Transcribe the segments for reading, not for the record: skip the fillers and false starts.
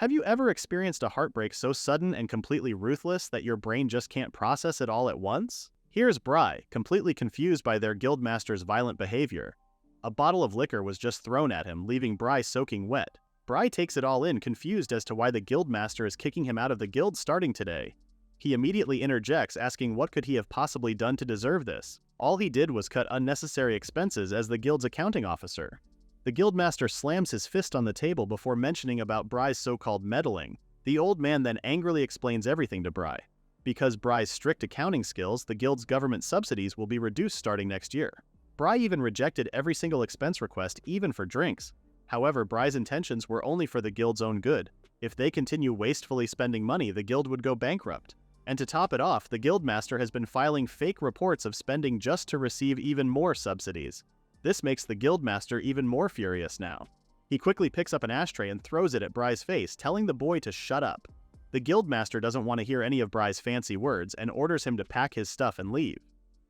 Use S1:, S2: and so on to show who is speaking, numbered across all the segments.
S1: Have you ever experienced a heartbreak so sudden and completely ruthless that your brain just can't process it all at once? Here's Bry, completely confused by their guildmaster's violent behavior. A bottle of liquor was just thrown at him, leaving Bry soaking wet. Bry takes it all in, confused as to why the guildmaster is kicking him out of the guild starting today. He immediately interjects, asking what could he have possibly done to deserve this. All he did was cut unnecessary expenses as the guild's accounting officer. The guildmaster slams his fist on the table before mentioning about Bry's so-called meddling. The old man then angrily explains everything to Bry. Because Bry's strict accounting skills, the guild's government subsidies will be reduced starting next year. Bry even rejected every single expense request, even for drinks. However, Bry's intentions were only for the guild's own good. If they continue wastefully spending money, the guild would go bankrupt. And to top it off, the guildmaster has been filing fake reports of spending just to receive even more subsidies. This makes the guildmaster even more furious now. He quickly picks up an ashtray and throws it at Bry's face, telling the boy to shut up. The guildmaster doesn't want to hear any of Bry's fancy words and orders him to pack his stuff and leave.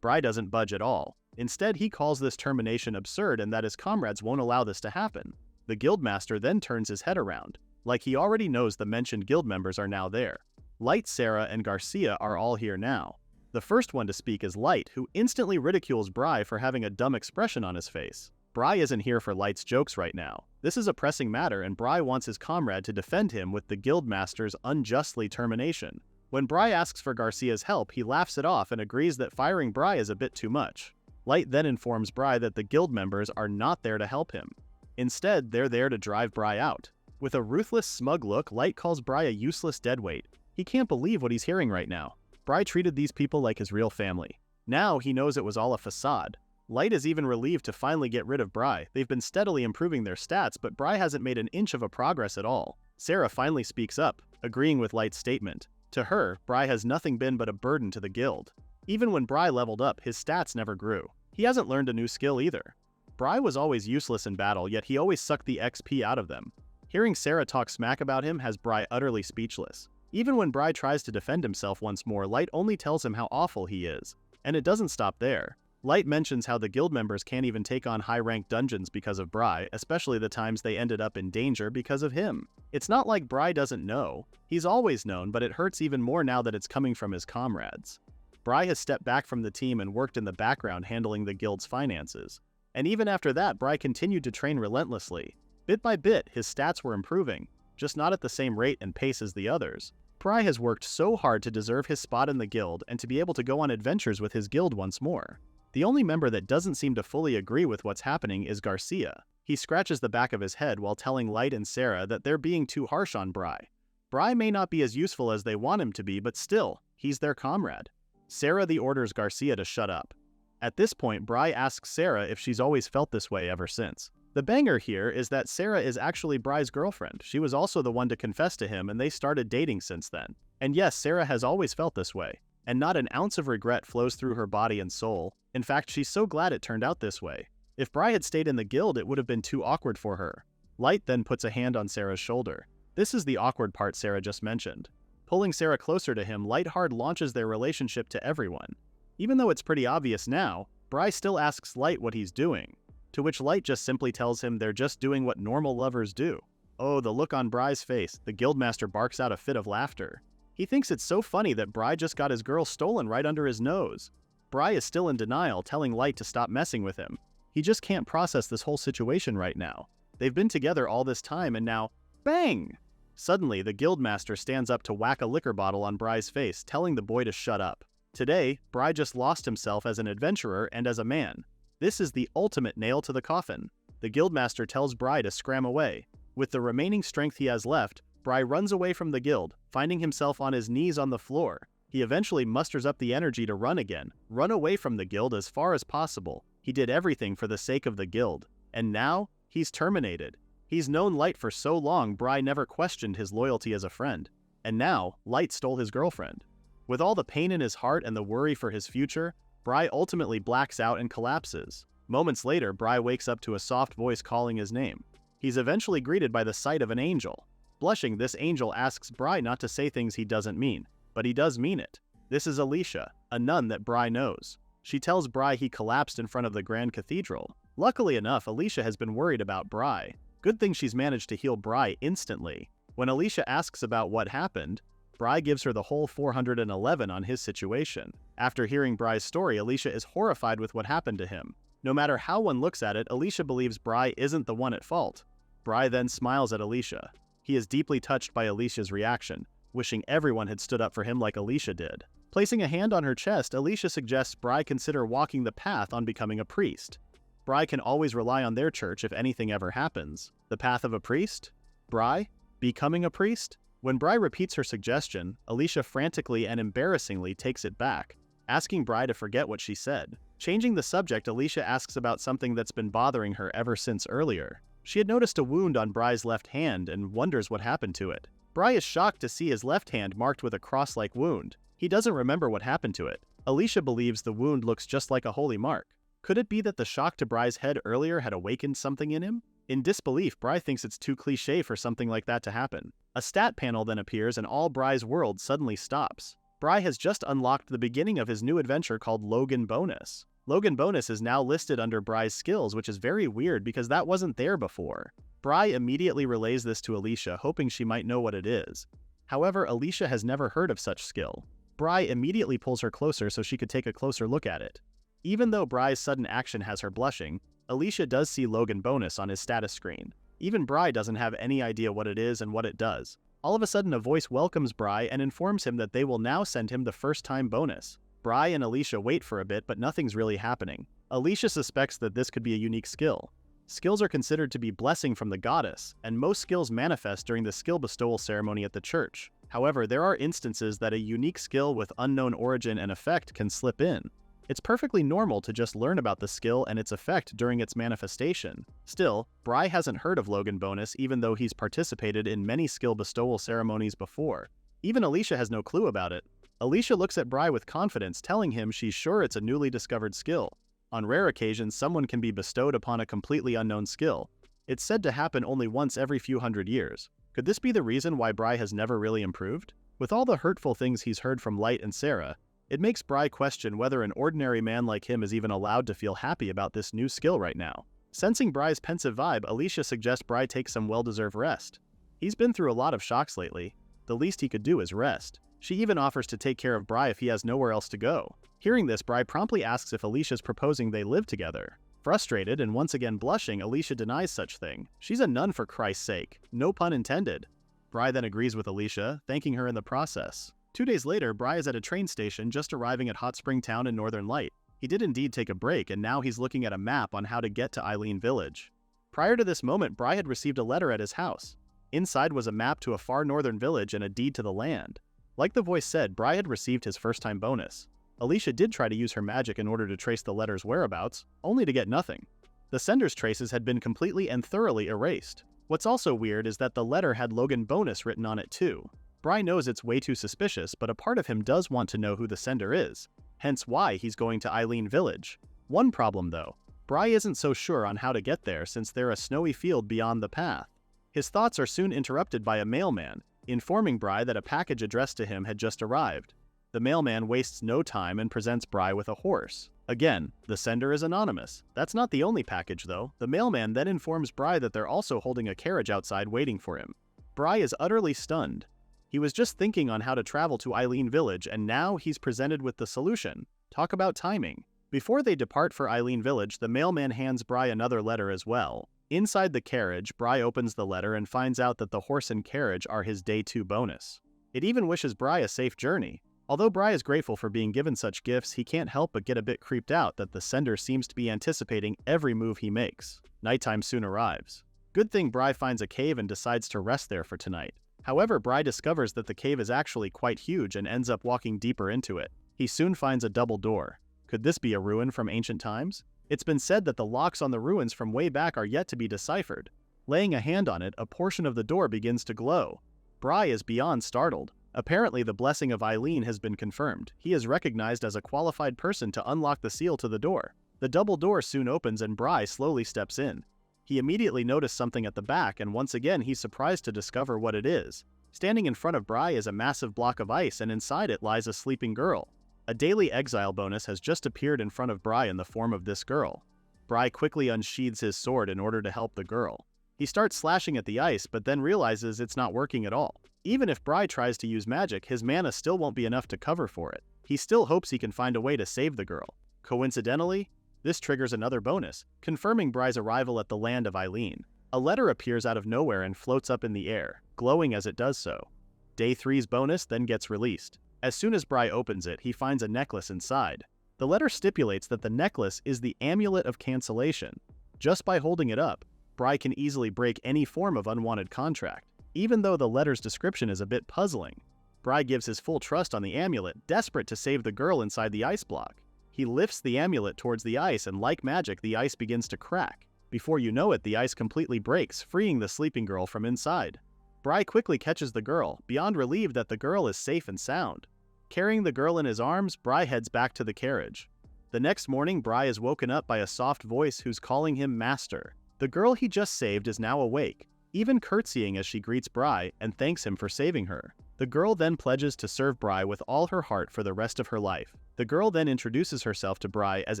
S1: Bry doesn't budge at all. Instead, he calls this termination absurd and that his comrades won't allow this to happen. The guildmaster then turns his head around, like he already knows the mentioned guild members are now there. Light, Sarah, and Garcia are all here now. The first one to speak is Light, who instantly ridicules Bry for having a dumb expression on his face. Bry isn't here for Light's jokes right now. This is a pressing matter and Bry wants his comrade to defend him with the guildmaster's unjustly termination. When Bry asks for Garcia's help, he laughs it off and agrees that firing Bry is a bit too much. Light then informs Bry that the guild members are not there to help him. Instead, they're there to drive Bry out. With a ruthless, smug look, Light calls Bry a useless deadweight. He can't believe what he's hearing right now. Bry treated these people like his real family. Now he knows it was all a facade. Light is even relieved to finally get rid of Bry. They've been steadily improving their stats, but Bry hasn't made an inch of a progress at all. Sarah finally speaks up, agreeing with Light's statement. To her, Bry has nothing been but a burden to the guild. Even when Bry leveled up, his stats never grew. He hasn't learned a new skill either. Bry was always useless in battle, yet he always sucked the XP out of them. Hearing Sarah talk smack about him has Bry utterly speechless. Even when Bry tries to defend himself once more, Light only tells him how awful he is. And it doesn't stop there. Light mentions how the guild members can't even take on high-ranked dungeons because of Bry, especially the times they ended up in danger because of him. It's not like Bry doesn't know. He's always known, but it hurts even more now that it's coming from his comrades. Bry has stepped back from the team and worked in the background handling the guild's finances. And even after that, Bry continued to train relentlessly. Bit by bit, his stats were improving, just not at the same rate and pace as the others. Bry has worked so hard to deserve his spot in the guild and to be able to go on adventures with his guild once more. The only member that doesn't seem to fully agree with what's happening is Garcia. He scratches the back of his head while telling Light and Sarah that they're being too harsh on Bry. Bry may not be as useful as they want him to be, but still, he's their comrade. Sarah orders Garcia to shut up. At this point, Bry asks Sarah if she's always felt this way ever since. The banger here is that Sarah is actually Bry's girlfriend. She was also the one to confess to him and they started dating since then. And yes, Sarah has always felt this way. And not an ounce of regret flows through her body and soul. In fact, she's so glad it turned out this way. If Bry had stayed in the guild, it would have been too awkward for her. Light then puts a hand on Sarah's shoulder. This is the awkward part Sarah just mentioned. Pulling Sarah closer to him, Light hard launches their relationship to everyone. Even though it's pretty obvious now, Bry still asks Light what he's doing. To which Light just simply tells him they're just doing what normal lovers do. Oh, the look on Bry's face. The guildmaster barks out a fit of laughter. He thinks it's so funny that Bry just got his girl stolen right under his nose. Bry is still in denial, telling Light to stop messing with him. He just can't process this whole situation right now. They've been together all this time and now, bang! Suddenly, the guildmaster stands up to whack a liquor bottle on Bry's face, telling the boy to shut up. Today, Bry just lost himself as an adventurer and as a man. This is the ultimate nail to the coffin. The guildmaster tells Bry to scram away. With the remaining strength he has left, Bry runs away from the guild, finding himself on his knees on the floor. He eventually musters up the energy to run again, run away from the guild as far as possible. He did everything for the sake of the guild. And now, he's terminated. He's known Light for so long, Bry never questioned his loyalty as a friend. And now, Light stole his girlfriend. With all the pain in his heart and the worry for his future, Bry ultimately blacks out and collapses. Moments later, Bry wakes up to a soft voice calling his name. He's eventually greeted by the sight of an angel. Blushing, this angel asks Bry not to say things he doesn't mean, but he does mean it. This is Alicia, a nun that Bry knows. She tells Bry he collapsed in front of the Grand Cathedral. Luckily enough, Alicia has been worried about Bry. Good thing she's managed to heal Bry instantly. When Alicia asks about what happened, Bry gives her the whole 411 on his situation. After hearing Bry's story, Alicia is horrified with what happened to him. No matter how one looks at it, Alicia believes Bry isn't the one at fault. Bry then smiles at Alicia. He is deeply touched by Alicia's reaction, wishing everyone had stood up for him like Alicia did. Placing a hand on her chest, Alicia suggests Bry consider walking the path on becoming a priest. Bry can always rely on their church if anything ever happens. The path of a priest? Bry? Becoming a priest? When Bry repeats her suggestion, Alicia frantically and embarrassingly takes it back, asking Bry to forget what she said. Changing the subject, Alicia asks about something that's been bothering her ever since earlier. She had noticed a wound on Bry's left hand and wonders what happened to it. Bry is shocked to see his left hand marked with a cross-like wound. He doesn't remember what happened to it. Alicia believes the wound looks just like a holy mark. Could it be that the shock to Bry's head earlier had awakened something in him? In disbelief, Bry thinks it's too cliché for something like that to happen. A stat panel then appears and all Bry's world suddenly stops. Bry has just unlocked the beginning of his new adventure called Logan Bonus. Logan Bonus is now listed under Bry's skills, which is very weird because that wasn't there before. Bry immediately relays this to Alicia, hoping she might know what it is. However, Alicia has never heard of such skill. Bry immediately pulls her closer so she could take a closer look at it. Even though Bry's sudden action has her blushing, Alicia does see Logan Bonus on his status screen. Even Bry doesn't have any idea what it is and what it does. All of a sudden, a voice welcomes Bry and informs him that they will now send him the first-time bonus. Bry and Alicia wait for a bit, but nothing's really happening. Alicia suspects that this could be a unique skill. Skills are considered to be blessing from the goddess, and most skills manifest during the skill bestowal ceremony at the church. However, there are instances that a unique skill with unknown origin and effect can slip in. It's perfectly normal to just learn about the skill and its effect during its manifestation. Still, Bry hasn't heard of Logan Bonus even though he's participated in many skill bestowal ceremonies before. Even Alicia has no clue about it. Alicia looks at Bry with confidence, telling him she's sure it's a newly discovered skill. On rare occasions, someone can be bestowed upon a completely unknown skill. It's said to happen only once every few hundred years. Could this be the reason why Bry has never really improved? With all the hurtful things he's heard from Light and Sarah, it makes Bry question whether an ordinary man like him is even allowed to feel happy about this new skill right now. Sensing Bry's pensive vibe, Alicia suggests Bry take some well-deserved rest. He's been through a lot of shocks lately. The least he could do is rest. She even offers to take care of Bry if he has nowhere else to go. Hearing this, Bry promptly asks if Alicia's proposing they live together. Frustrated and once again blushing, Alicia denies such thing. She's a nun, for Christ's sake. No pun intended. Bry then agrees with Alicia, thanking her in the process. 2 days later, Bry is at a train station just arriving at Hot Spring Town in Northern Light. He did indeed take a break, and now he's looking at a map on how to get to Eileen Village. Prior to this moment, Bry had received a letter at his house. Inside was a map to a far northern village and a deed to the land. Like the voice said, Bry had received his first-time bonus. Alicia did try to use her magic in order to trace the letter's whereabouts, only to get nothing. The sender's traces had been completely and thoroughly erased. What's also weird is that the letter had Logan Bonus written on it too. Bry knows it's way too suspicious, but a part of him does want to know who the sender is, hence why he's going to Eileen Village. One problem though, Bry isn't so sure on how to get there since they're a snowy field beyond the path. His thoughts are soon interrupted by a mailman, informing Bry that a package addressed to him had just arrived. The mailman wastes no time and presents Bry with a horse. Again, the sender is anonymous. That's not the only package though. The mailman then informs Bry that they're also holding a carriage outside waiting for him. Bry is utterly stunned. He was just thinking on how to travel to Eileen Village, and now he's presented with the solution. Talk about timing. Before they depart for Eileen Village, the mailman hands Bry another letter as well. Inside the carriage, Bry opens the letter and finds out that the horse and carriage are his Day 2 bonus. It even wishes Bry a safe journey. Although Bry is grateful for being given such gifts, he can't help but get a bit creeped out that the sender seems to be anticipating every move he makes. Nighttime soon arrives. Good thing Bry finds a cave and decides to rest there for tonight. However, Bry discovers that the cave is actually quite huge and ends up walking deeper into it. He soon finds a double door. Could this be a ruin from ancient times? It's been said that the locks on the ruins from way back are yet to be deciphered. Laying a hand on it, a portion of the door begins to glow. Bry is beyond startled. Apparently, the blessing of Eileen has been confirmed. He is recognized as a qualified person to unlock the seal to the door. The double door soon opens and Bry slowly steps in. He immediately noticed something at the back, and once again he's surprised to discover what it is. Standing in front of Bry is a massive block of ice, and inside it lies a sleeping girl. A daily exile bonus has just appeared in front of Bry in the form of this girl. Bry quickly unsheathes his sword in order to help the girl. He starts slashing at the ice but then realizes it's not working at all. Even if Bry tries to use magic, his mana still won't be enough to cover for it. He still hopes he can find a way to save the girl. Coincidentally, this triggers another bonus, confirming Bry's arrival at the land of Eileen. A letter appears out of nowhere and floats up in the air, glowing as it does so. Day 3's bonus then gets released. As soon as Bry opens it, he finds a necklace inside. The letter stipulates that the necklace is the Amulet of Cancellation. Just by holding it up, Bry can easily break any form of unwanted contract. Even though the letter's description is a bit puzzling, Bry gives his full trust on the amulet, desperate to save the girl inside the ice block. He lifts the amulet towards the ice and like magic, the ice begins to crack. Before you know it, the ice completely breaks, freeing the sleeping girl from inside. Bry quickly catches the girl, beyond relieved that the girl is safe and sound. Carrying the girl in his arms, Bry heads back to the carriage. The next morning, Bry is woken up by a soft voice who's calling him Master. The girl he just saved is now awake, even curtsying as she greets Bry and thanks him for saving her. The girl then pledges to serve Bry with all her heart for the rest of her life. The girl then introduces herself to Bry as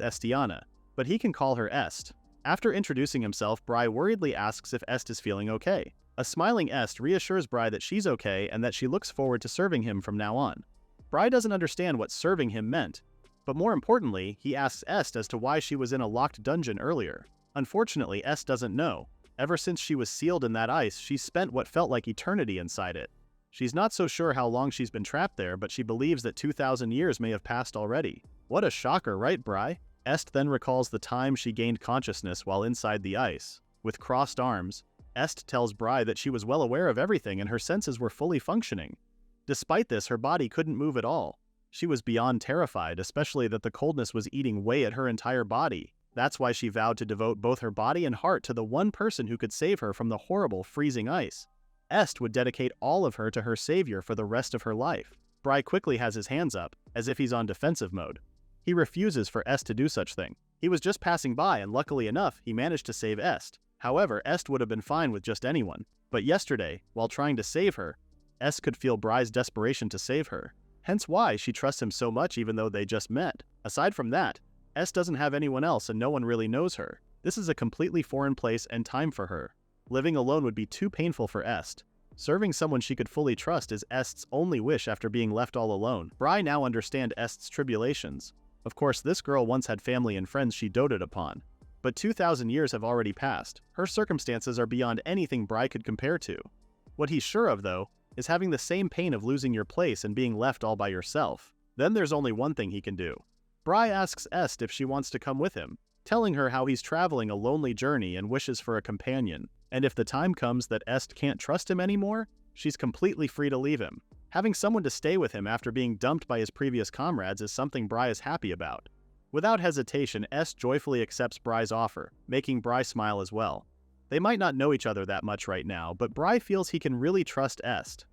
S1: Estiana, but he can call her Est. After introducing himself, Bry worriedly asks if Est is feeling okay. A smiling Est reassures Bry that she's okay and that she looks forward to serving him from now on. Bry doesn't understand what serving him meant, but more importantly, he asks Est as to why she was in a locked dungeon earlier. Unfortunately, Est doesn't know. Ever since she was sealed in that ice, she's spent what felt like eternity inside it. She's not so sure how long she's been trapped there, but she believes that 2,000 years may have passed already. What a shocker, right, Bry? Est then recalls the time she gained consciousness while inside the ice. With crossed arms, Est tells Bry that she was well aware of everything and her senses were fully functioning. Despite this, her body couldn't move at all. She was beyond terrified, especially that the coldness was eating away at her entire body. That's why she vowed to devote both her body and heart to the one person who could save her from the horrible, freezing ice. Est would dedicate all of her to her savior for the rest of her life. Bry quickly has his hands up, as if he's on defensive mode. He refuses for Est to do such thing. He was just passing by and luckily enough, he managed to save Est. However, Est would have been fine with just anyone. But yesterday, while trying to save her, Est could feel Bry's desperation to save her. Hence why she trusts him so much even though they just met. Aside from that, Est doesn't have anyone else and no one really knows her. This is a completely foreign place and time for her. Living alone would be too painful for Est. Serving someone she could fully trust is Est's only wish after being left all alone. Bry now understands Est's tribulations. Of course, this girl once had family and friends she doted upon. But 2,000 years have already passed. Her circumstances are beyond anything Bry could compare to. What he's sure of, though, is having the same pain of losing your place and being left all by yourself. Then there's only one thing he can do. Bry asks Est if she wants to come with him, telling her how he's traveling a lonely journey and wishes for a companion. And if the time comes that Est can't trust him anymore, she's completely free to leave him. Having someone to stay with him after being dumped by his previous comrades is something Bry is happy about. Without hesitation, Est joyfully accepts Bry's offer, making Bry smile as well. They might not know each other that much right now, but Bry feels he can really trust Est.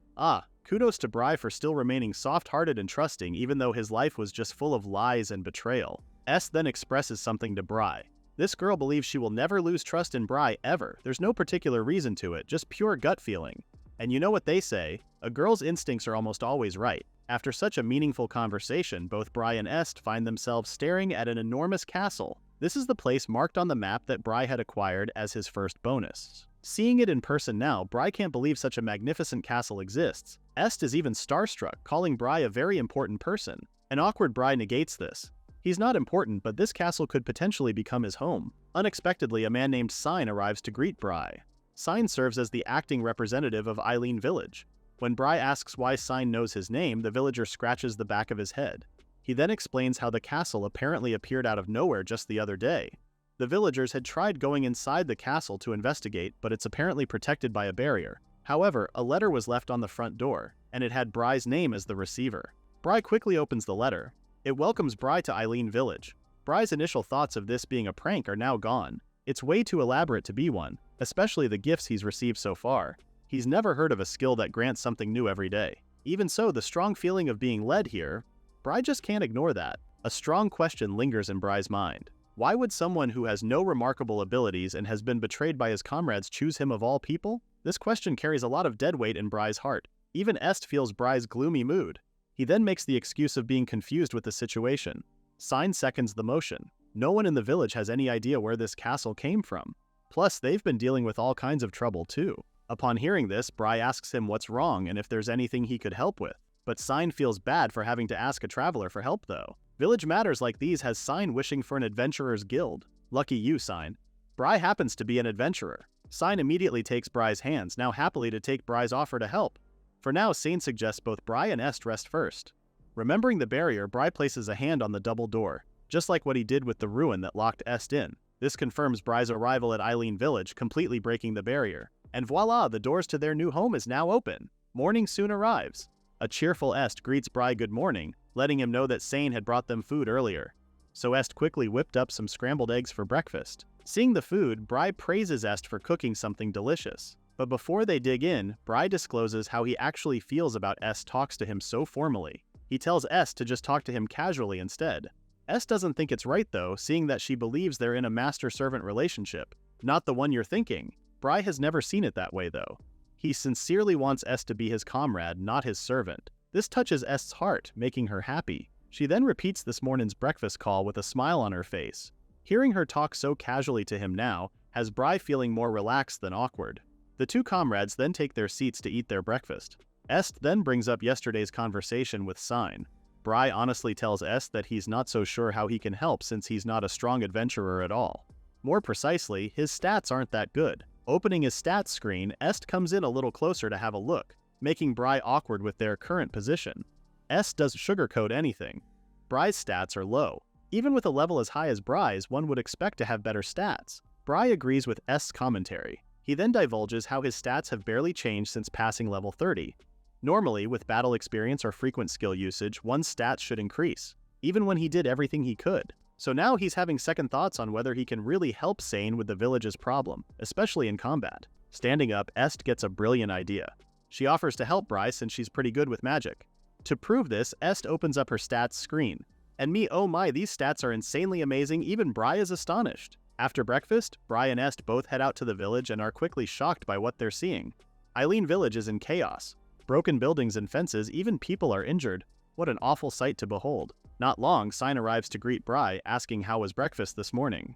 S1: Kudos to Bry for still remaining soft-hearted and trusting even though his life was just full of lies and betrayal. Est then expresses something to Bry. This girl believes she will never lose trust in Bry ever. There's no particular reason to it, just pure gut feeling. And you know what they say, a girl's instincts are almost always right. After such a meaningful conversation, both Bry and Est find themselves staring at an enormous castle. This is the place marked on the map that Bry had acquired as his first bonus. Seeing it in person now, Bry can't believe such a magnificent castle exists. Est is even starstruck, calling Bry a very important person. An awkward Bry negates this. He's not important, but this castle could potentially become his home. Unexpectedly, a man named Sign arrives to greet Bry. Sign serves as the acting representative of Eileen Village. When Bry asks why Sign knows his name, the villager scratches the back of his head. He then explains how the castle apparently appeared out of nowhere just the other day. The villagers had tried going inside the castle to investigate, but it's apparently protected by a barrier. However, a letter was left on the front door, and it had Bry's name as the receiver. Bry quickly opens the letter. It welcomes Bry to Eileen Village. Bry's initial thoughts of this being a prank are now gone. It's way too elaborate to be one, especially the gifts he's received so far. He's never heard of a skill that grants something new every day. Even so, the strong feeling of being led here, Bry just can't ignore that. A strong question lingers in Bry's mind. Why would someone who has no remarkable abilities and has been betrayed by his comrades choose him of all people? This question carries a lot of deadweight in Bry's heart. Even Est feels Bry's gloomy mood. He then makes the excuse of being confused with the situation. Sign seconds the motion. No one in the village has any idea where this castle came from. Plus, they've been dealing with all kinds of trouble too. Upon hearing this, Bry asks him what's wrong and if there's anything he could help with. But Sign feels bad for having to ask a traveler for help though. Village matters like these has Sign wishing for an adventurer's guild. Lucky you, Sign. Bry happens to be an adventurer. Sign immediately takes Bry's hands, now happily to take Bry's offer to help. For now, Sane suggests both Bry and Est rest first. Remembering the barrier, Bry places a hand on the double door, just like what he did with the ruin that locked Est in. This confirms Bry's arrival at Eileen Village, completely breaking the barrier. And voila, the doors to their new home is now open. Morning soon arrives. A cheerful Est greets Bry good morning, letting him know that Sane had brought them food earlier. So Est quickly whipped up some scrambled eggs for breakfast. Seeing the food, Bry praises Est for cooking something delicious. But before they dig in, Bry discloses how he actually feels about Est talks to him so formally. He tells Est to just talk to him casually instead. Est doesn't think it's right though, seeing that she believes they're in a master-servant relationship. Not the one you're thinking. Bry has never seen it that way though. He sincerely wants Est to be his comrade, not his servant. This touches Est's heart, making her happy. She then repeats this morning's breakfast call with a smile on her face. Hearing her talk so casually to him now has Bry feeling more relaxed than awkward. The two comrades then take their seats to eat their breakfast. Est then brings up yesterday's conversation with Sign. Bry honestly tells Est that he's not so sure how he can help since he's not a strong adventurer at all. More precisely, his stats aren't that good. Opening his stats screen, Est comes in a little closer to have a look, making Bry awkward with their current position. Est doesn't sugarcoat anything. Bry's stats are low. Even with a level as high as Bry's, one would expect to have better stats. Bry agrees with Est's commentary. He then divulges how his stats have barely changed since passing level 30. Normally, with battle experience or frequent skill usage, one's stats should increase, even when he did everything he could. So now he's having second thoughts on whether he can really help Sane with the village's problem, especially in combat. Standing up, Est gets a brilliant idea. She offers to help Bry since she's pretty good with magic. To prove this, Est opens up her stats screen. And oh my, these stats are insanely amazing, even Bry is astonished. After breakfast, Bry and Est both head out to the village and are quickly shocked by what they're seeing. Eileen Village is in chaos. Broken buildings and fences, even people are injured. What an awful sight to behold. Not long, Sign arrives to greet Bry, asking how was breakfast this morning.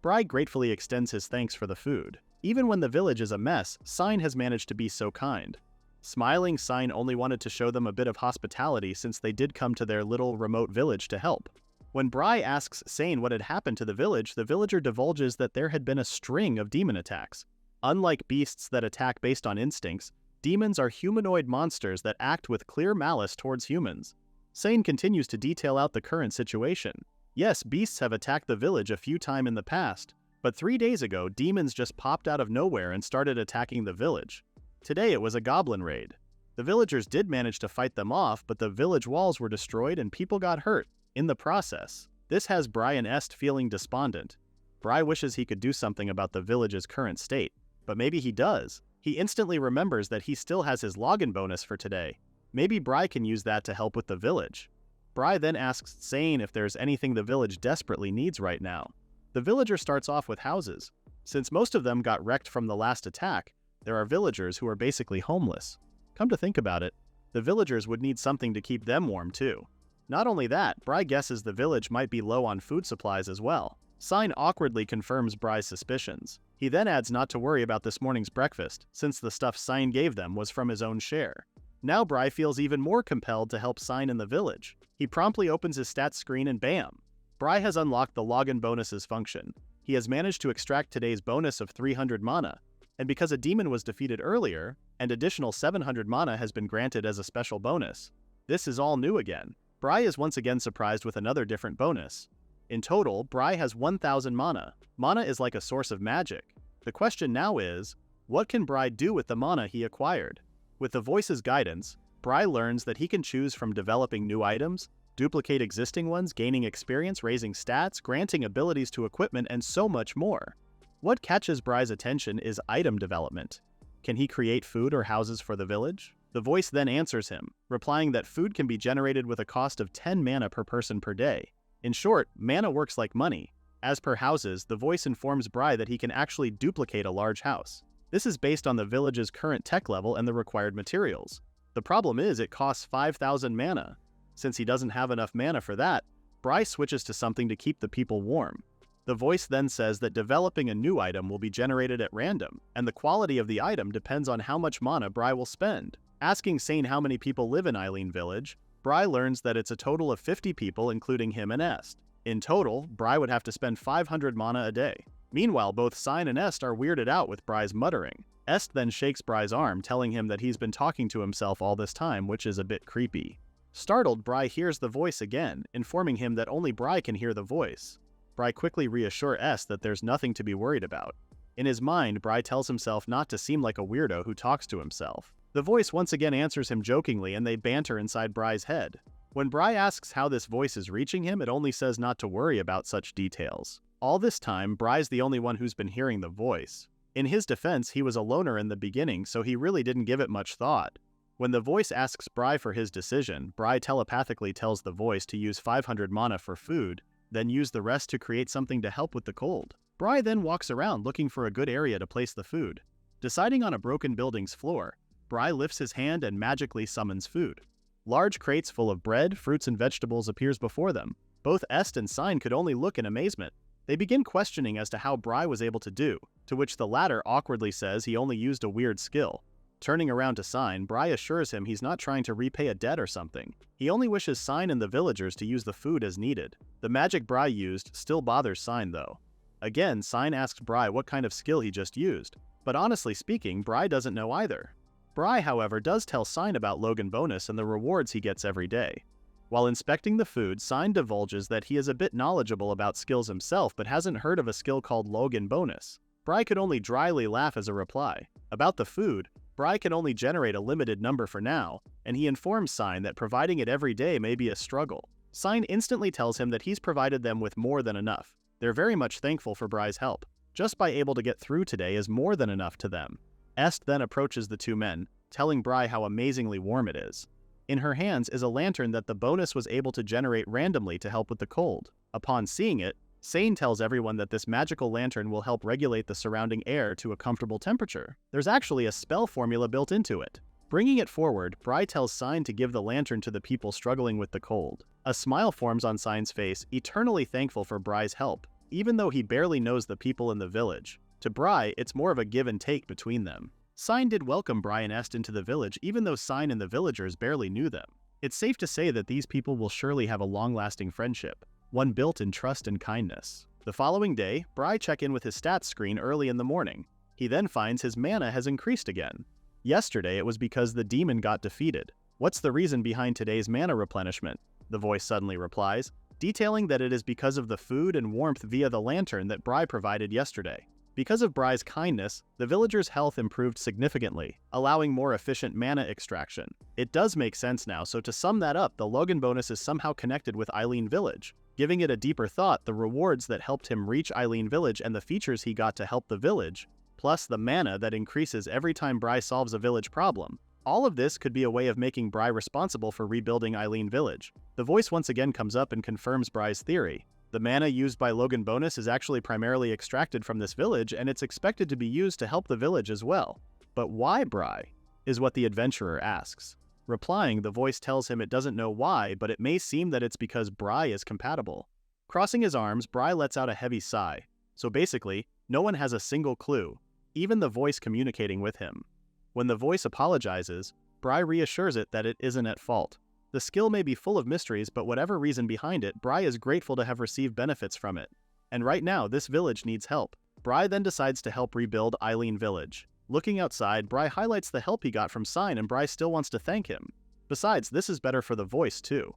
S1: Bry gratefully extends his thanks for the food. Even when the village is a mess, Sign has managed to be so kind. Smiling, Sign only wanted to show them a bit of hospitality since they did come to their little remote village to help. When Bry asks Sane what had happened to the villager divulges that there had been a string of demon attacks. Unlike beasts that attack based on instincts, demons are humanoid monsters that act with clear malice towards humans. Sane continues to detail out the current situation. Yes, beasts have attacked the village a few times in the past, but 3 days ago, demons just popped out of nowhere and started attacking the village. Today it was a goblin raid. The villagers did manage to fight them off, but the village walls were destroyed and people got hurt in the process. This has Bry and Est feeling despondent. Bry wishes he could do something about the village's current state, but maybe he does. He instantly remembers that he still has his login bonus for today. Maybe Bry can use that to help with the village. Bry then asks Sane if there's anything the village desperately needs right now. The villager starts off with houses. Since most of them got wrecked from the last attack, there are villagers who are basically homeless. Come to think about it, the villagers would need something to keep them warm too. Not only that, Bry guesses the village might be low on food supplies as well. Sign awkwardly confirms Bry's suspicions. He then adds not to worry about this morning's breakfast, since the stuff Sign gave them was from his own share. Now Bry feels even more compelled to help Sign in the village. He promptly opens his stats screen and bam! Bry has unlocked the login bonuses function. He has managed to extract today's bonus of 300 mana, and because a demon was defeated earlier, an additional 700 mana has been granted as a special bonus. This is all new again. Bry is once again surprised with another different bonus. In total, Bry has 1000 mana. Mana is like a source of magic. The question now is, what can Bry do with the mana he acquired? With the voice's guidance, Bry learns that he can choose from developing new items, duplicate existing ones, gaining experience, raising stats, granting abilities to equipment, and so much more. What catches Bry's attention is item development. Can he create food or houses for the village? The voice then answers him, replying that food can be generated with a cost of 10 mana per person per day. In short, mana works like money. As per houses, the voice informs Bry that he can actually duplicate a large house. This is based on the village's current tech level and the required materials. The problem is it costs 5000 mana. Since he doesn't have enough mana for that, Bry switches to something to keep the people warm. The voice then says that developing a new item will be generated at random, and the quality of the item depends on how much mana Bry will spend. Asking Sane how many people live in Eileen Village, Bry learns that it's a total of 50 people including him and Est. In total, Bry would have to spend 500 mana a day. Meanwhile, both Sine and Est are weirded out with Bry's muttering. Est then shakes Bry's arm, telling him that he's been talking to himself all this time, which is a bit creepy. Startled, Bry hears the voice again, informing him that only Bry can hear the voice. Bry quickly reassures Est that there's nothing to be worried about. In his mind, Bry tells himself not to seem like a weirdo who talks to himself. The voice once again answers him jokingly, and they banter inside Bry's head. When Bry asks how this voice is reaching him, it only says not to worry about such details. All this time, Bry's the only one who's been hearing the voice. In his defense, he was a loner in the beginning, so he really didn't give it much thought. When the voice asks Bry for his decision, Bry telepathically tells the voice to use 500 mana for food, then use the rest to create something to help with the cold. Bry then walks around looking for a good area to place the food. Deciding on a broken building's floor, Bry lifts his hand and magically summons food. Large crates full of bread, fruits, and vegetables appears before them. Both Est and Sine could only look in amazement. They begin questioning as to how Bry was able to do, to which the latter awkwardly says he only used a weird skill. Turning around to Sine, Bry assures him he's not trying to repay a debt or something. He only wishes Sine and the villagers to use the food as needed. The magic Bry used still bothers Sine though. Again, Sine asks Bry what kind of skill he just used, but honestly speaking, Bry doesn't know either. Bry, however, does tell Sine about Logan Bonus and the rewards he gets every day. While inspecting the food, Sine divulges that he is a bit knowledgeable about skills himself but hasn't heard of a skill called Logan Bonus. Bry could only dryly laugh as a reply. About the food, Bry can only generate a limited number for now, and he informs Sine that providing it every day may be a struggle. Sine instantly tells him that he's provided them with more than enough. They're very much thankful for Bry's help. Just by able to get through today is more than enough to them. Est then approaches the two men, telling Bry how amazingly warm it is. In her hands is a lantern that the bonus was able to generate randomly to help with the cold. Upon seeing it, Sane tells everyone that this magical lantern will help regulate the surrounding air to a comfortable temperature. There's actually a spell formula built into it. Bringing it forward, Bry tells Sine to give the lantern to the people struggling with the cold. A smile forms on Sine's face, eternally thankful for Bry's help, even though he barely knows the people in the village. To Bry, it's more of a give and take between them. Sine did welcome Bry and Est into the village even though Sine and the villagers barely knew them. It's safe to say that these people will surely have a long-lasting friendship, one built in trust and kindness. The following day, Bry checks in with his stats screen early in the morning. He then finds his mana has increased again. Yesterday it was because the demon got defeated. What's the reason behind today's mana replenishment? The voice suddenly replies, detailing that it is because of the food and warmth via the lantern that Bry provided yesterday. Because of Bry's kindness, the villagers' health improved significantly, allowing more efficient mana extraction. It does make sense now, so to sum that up, the Logan bonus is somehow connected with Eileen Village. Giving it a deeper thought, the rewards that helped him reach Eileen Village and the features he got to help the village, plus the mana that increases every time Bry solves a village problem. All of this could be a way of making Bry responsible for rebuilding Eileen Village. The voice once again comes up and confirms Bry's theory. The mana used by Logan Bonus is actually primarily extracted from this village, and it's expected to be used to help the village as well. But why Bry? Is what the adventurer asks. Replying, the voice tells him it doesn't know why, but it may seem that it's because Bry is compatible. Crossing his arms, Bry lets out a heavy sigh. So basically, no one has a single clue, even the voice communicating with him. When the voice apologizes, Bry reassures it that it isn't at fault. The skill may be full of mysteries, but whatever reason behind it, Bry is grateful to have received benefits from it. And right now, this village needs help. Bry then decides to help rebuild Eileen Village. Looking outside, Bry highlights the help he got from Sine, and Bry still wants to thank him. Besides, this is better for the voice too.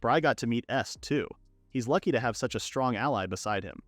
S1: Bry got to meet Est too. He's lucky to have such a strong ally beside him.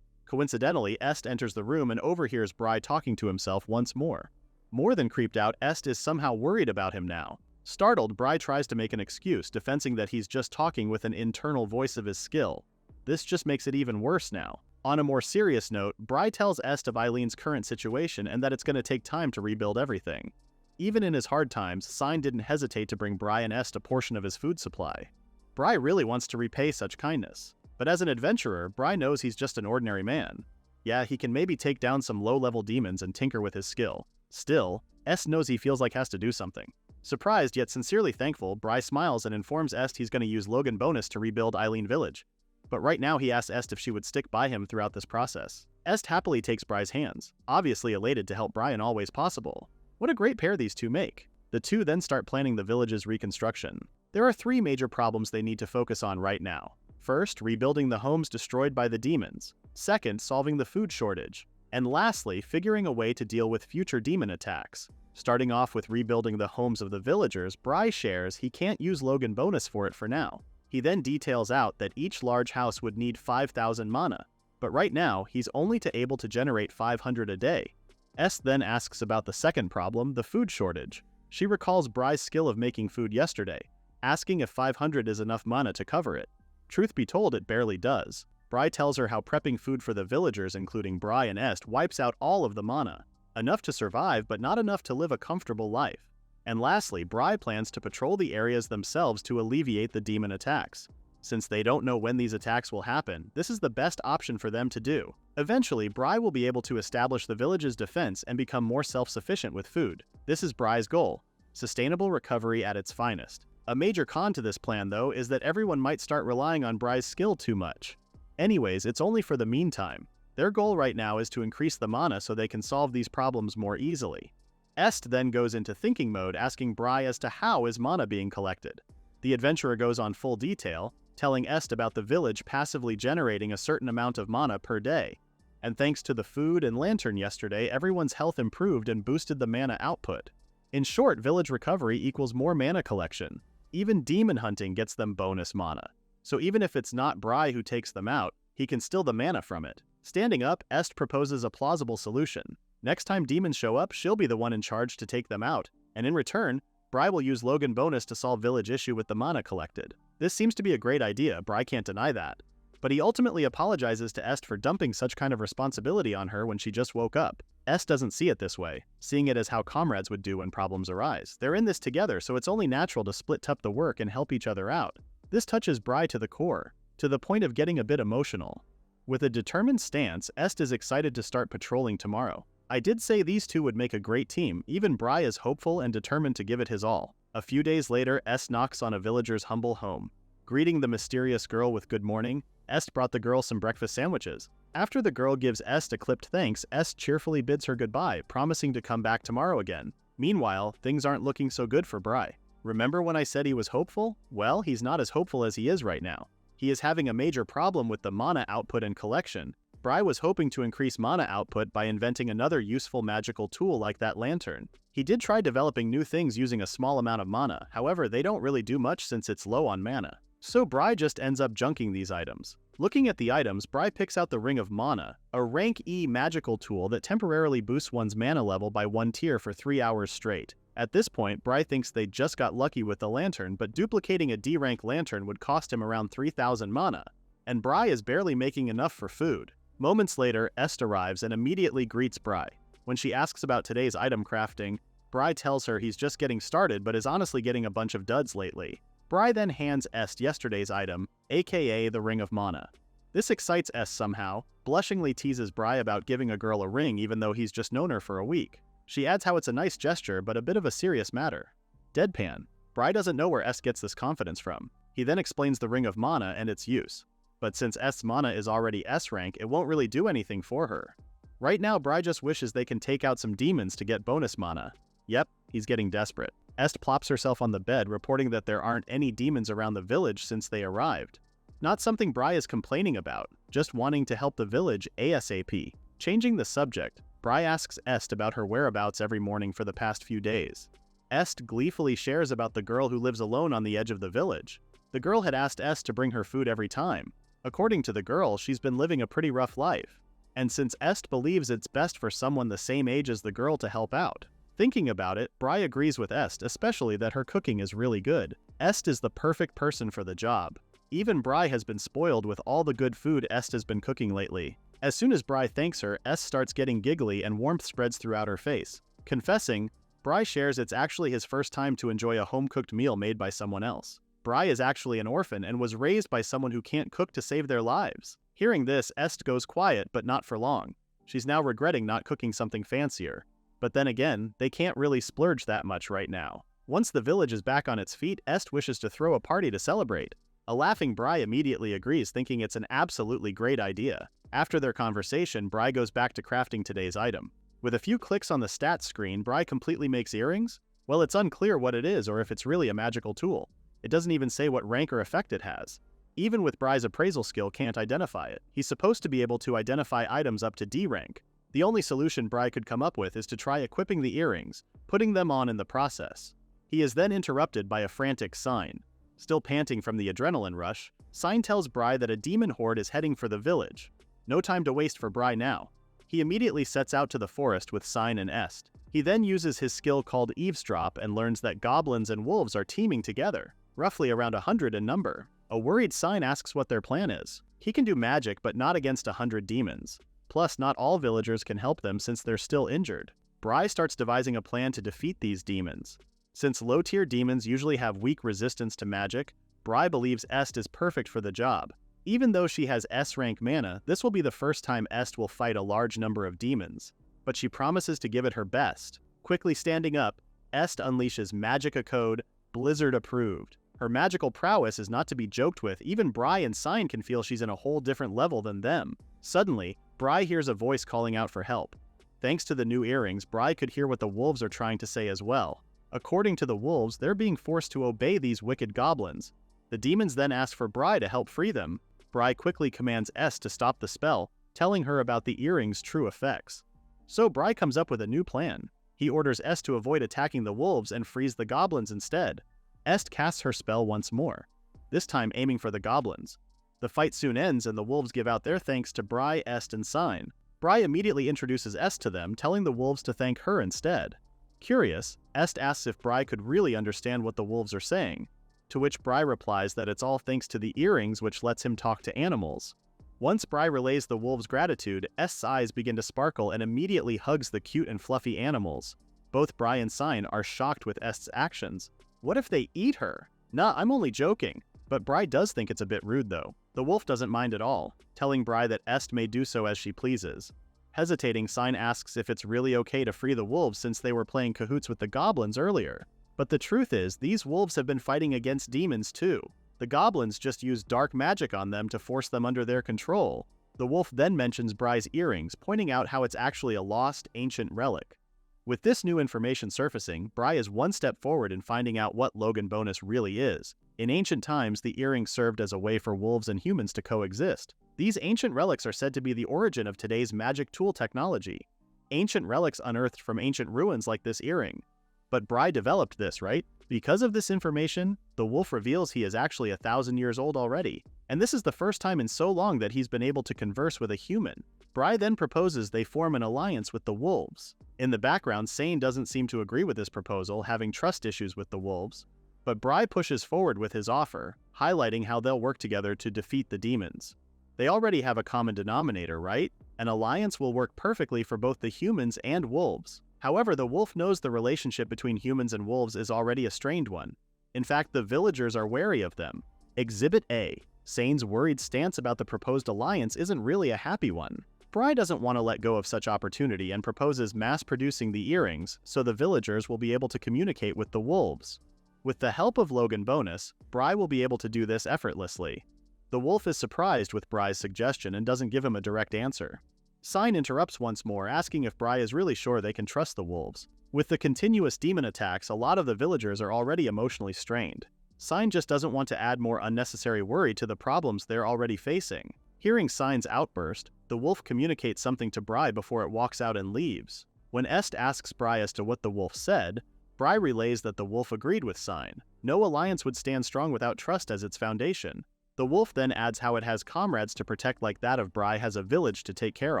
S1: Coincidentally, Est enters the room and overhears Bry talking to himself once more. More than creeped out, Est is somehow worried about him now. Startled, Bry tries to make an excuse, defending that he's just talking with an internal voice of his skill. This just makes it even worse now. On a more serious note, Bry tells Est of Eileen's current situation and that it's going to take time to rebuild everything. Even in his hard times, Sine didn't hesitate to bring Bry and Est a portion of his food supply. Bry really wants to repay such kindness. But as an adventurer, Bry knows he's just an ordinary man. Yeah, he can maybe take down some low-level demons and tinker with his skill. Still, Est knows he feels like has to do something. Surprised yet sincerely thankful, Bry smiles and informs Est he's going to use Logan Bonus to rebuild Eileen Village. but right now he asks Est if she would stick by him throughout this process. Est happily takes Bry's hands, obviously elated to help Bry in all ways possible. What a great pair these two make. The two then start planning the village's reconstruction. There are 3 major problems they need to focus on right now. First, rebuilding the homes destroyed by the demons. Second, solving the food shortage. And lastly, figuring a way to deal with future demon attacks. Starting off with rebuilding the homes of the villagers, Bry shares he can't use Logan bonus for it for now. He then details out that each large house would need 5,000 mana, but right now he's only able to generate 500 a day. Est then asks about the second problem, the food shortage. She recalls Bry's skill of making food yesterday, asking if 500 is enough mana to cover it. Truth be told, it barely does. Bry tells her how prepping food for the villagers, including Bry and Est, wipes out all of the mana. Enough to survive, but not enough to live a comfortable life. And lastly, Bry plans to patrol the areas themselves to alleviate the demon attacks. Since they don't know when these attacks will happen, this is the best option for them to do. Eventually, Bry will be able to establish the village's defense and become more self-sufficient with food. This is Bry's goal: sustainable recovery at its finest. A major con to this plan, though, is that everyone might start relying on Bry's skill too much. Anyways, it's only for the meantime. Their goal right now is to increase the mana so they can solve these problems more easily. Est then goes into thinking mode, asking Bry as to how is mana being collected. The adventurer goes on full detail, telling Est about the village passively generating a certain amount of mana per day. And thanks to the food and lantern yesterday, everyone's health improved and boosted the mana output. In short, village recovery equals more mana collection. Even demon hunting gets them bonus mana. So even if it's not Bry who takes them out, he can steal the mana from it. Standing up, Est proposes a plausible solution. Next time demons show up, she'll be the one in charge to take them out, and in return, Bry will use Logan bonus to solve village issue with the mana collected. This seems to be a great idea, Bry can't deny that. But he ultimately apologizes to Est for dumping such kind of responsibility on her when she just woke up. Est doesn't see it this way, seeing it as how comrades would do when problems arise. They're in this together, so it's only natural to split up the work and help each other out. This touches Bry to the core, to the point of getting a bit emotional. With a determined stance, Est is excited to start patrolling tomorrow. I did say these two would make a great team. Even Bry is hopeful and determined to give it his all. A few days later, Est knocks on a villager's humble home. Greeting the mysterious girl with good morning, Est brought the girl some breakfast sandwiches. After the girl gives Est a clipped thanks, Est cheerfully bids her goodbye, promising to come back tomorrow again. Meanwhile, things aren't looking so good for Bry. Remember when I said he was hopeful? Well, he's not as hopeful as he is right now. He is having a major problem with the mana output and collection. Bry was hoping to increase mana output by inventing another useful magical tool like that lantern. He did try developing new things using a small amount of mana, however they don't really do much since it's low on mana. So Bry just ends up junking these items. Looking at the items, Bry picks out the Ring of Mana, a rank E magical tool that temporarily boosts one's mana level by 1 tier for 3 hours straight. At this point, Bry thinks they just got lucky with the lantern, but duplicating a D rank lantern would cost him around 3,000 mana, and Bry is barely making enough for food. Moments later, Est arrives and immediately greets Bry. When she asks about today's item crafting, Bry tells her he's just getting started but is honestly getting a bunch of duds lately. Bry then hands Est yesterday's item, aka the Ring of Mana. This excites Est somehow, blushingly teases Bry about giving a girl a ring even though he's just known her for a week. She adds how it's a nice gesture but a bit of a serious matter. Deadpan. Bry doesn't know where Est gets this confidence from. He then explains the Ring of Mana and its use. But since Est's mana is already S rank, it won't really do anything for her. Right now, Bry just wishes they can take out some demons to get bonus mana. Yep, he's getting desperate. Est plops herself on the bed, reporting that there aren't any demons around the village since they arrived. Not something Bry is complaining about, just wanting to help the village ASAP. Changing the subject, Bry asks Est about her whereabouts every morning for the past few days. Est gleefully shares about the girl who lives alone on the edge of the village. The girl had asked Est to bring her food every time. According to the girl, she's been living a pretty rough life. And since Est believes it's best for someone the same age as the girl to help out. Thinking about it, Bry agrees with Est, especially that her cooking is really good. Est is the perfect person for the job. Even Bry has been spoiled with all the good food Est has been cooking lately. As soon as Bry thanks her, Est starts getting giggly and warmth spreads throughout her face. Confessing, Bry shares it's actually his first time to enjoy a home-cooked meal made by someone else. Bry is actually an orphan and was raised by someone who can't cook to save their lives. Hearing this, Est goes quiet, but not for long. She's now regretting not cooking something fancier. But then again, they can't really splurge that much right now. Once the village is back on its feet, Est wishes to throw a party to celebrate. A laughing Bry immediately agrees, thinking it's an absolutely great idea. After their conversation, Bry goes back to crafting today's item. With a few clicks on the stats screen, Bry completely makes earrings? Well, it's unclear what it is or if it's really a magical tool. It doesn't even say what rank or effect it has. Even with Bry's appraisal skill, can't identify it. He's supposed to be able to identify items up to D rank. The only solution Bry could come up with is to try equipping the earrings, putting them on in the process. He is then interrupted by a frantic Sign. Still panting from the adrenaline rush, Sign tells Bry that a demon horde is heading for the village. No time to waste for Bry now. He immediately sets out to the forest with Sign and Est. He then uses his skill called Eavesdrop and learns that goblins and wolves are teaming together, roughly around 100 in number. A worried Sign asks what their plan is. He can do magic, but not against 100 demons. Plus, not all villagers can help them since they're still injured. Bry starts devising a plan to defeat these demons. Since low-tier demons usually have weak resistance to magic, Bry believes Est is perfect for the job. Even though she has S-rank mana, this will be the first time Est will fight a large number of demons. But she promises to give it her best. Quickly standing up, Est unleashes Magicka Code, Blizzard approved. Her magical prowess is not to be joked with. Even Bry and Sign can feel she's in a whole different level than them. Suddenly, Bry hears a voice calling out for help. Thanks to the new earrings, Bry could hear what the wolves are trying to say as well. According to the wolves, they're being forced to obey these wicked goblins. The demons then ask for Bry to help free them. Bry quickly commands Est to stop the spell, telling her about the earrings' true effects. So Bry comes up with a new plan. He orders Est to avoid attacking the wolves and freeze the goblins instead. Est casts her spell once more, this time aiming for the goblins. The fight soon ends and the wolves give out their thanks to Bry, Est, and Sign. Bry immediately introduces Est to them, telling the wolves to thank her instead. Curious, Est asks if Bry could really understand what the wolves are saying, to which Bry replies that it's all thanks to the earrings which lets him talk to animals. Once Bry relays the wolves' gratitude, Est's eyes begin to sparkle and immediately hugs the cute and fluffy animals. Both Bry and Sign are shocked with Est's actions. What if they eat her? Nah, I'm only joking. But Bry does think it's a bit rude though. The wolf doesn't mind at all, telling Bry that Est may do so as she pleases. Hesitating, Sign asks if it's really okay to free the wolves since they were playing cahoots with the goblins earlier. But the truth is, these wolves have been fighting against demons too. The goblins just used dark magic on them to force them under their control. The wolf then mentions Bry's earrings, pointing out how it's actually a lost, ancient relic. With this new information surfacing, Bry is one step forward in finding out what Logan Bonus really is. In ancient times, the earrings served as a way for wolves and humans to coexist. These ancient relics are said to be the origin of today's magic tool technology. Ancient relics unearthed from ancient ruins like this earring. But Bry developed this, right? Because of this information, the wolf reveals he is actually 1,000 years old already. And this is the first time in so long that he's been able to converse with a human. Bry then proposes they form an alliance with the wolves. In the background, Sane doesn't seem to agree with this proposal, having trust issues with the wolves. But Bry pushes forward with his offer, highlighting how they'll work together to defeat the demons. They already have a common denominator, right? An alliance will work perfectly for both the humans and wolves. However, the wolf knows the relationship between humans and wolves is already a strained one. In fact, the villagers are wary of them. Exhibit A. Sane's worried stance about the proposed alliance isn't really a happy one. Bry doesn't want to let go of such opportunity and proposes mass-producing the earrings so the villagers will be able to communicate with the wolves. With the help of Logan Bonus, Bry will be able to do this effortlessly. The wolf is surprised with Bry's suggestion and doesn't give him a direct answer. Sign interrupts once more, asking if Bry is really sure they can trust the wolves. With the continuous demon attacks, a lot of the villagers are already emotionally strained. Sign just doesn't want to add more unnecessary worry to the problems they're already facing. Hearing Sign's outburst, the wolf communicates something to Bry before it walks out and leaves. When Est asks Bry as to what the wolf said, Bry relays that the wolf agreed with Sign. No alliance would stand strong without trust as its foundation. The wolf then adds how it has comrades to protect like that of Bry has a village to take care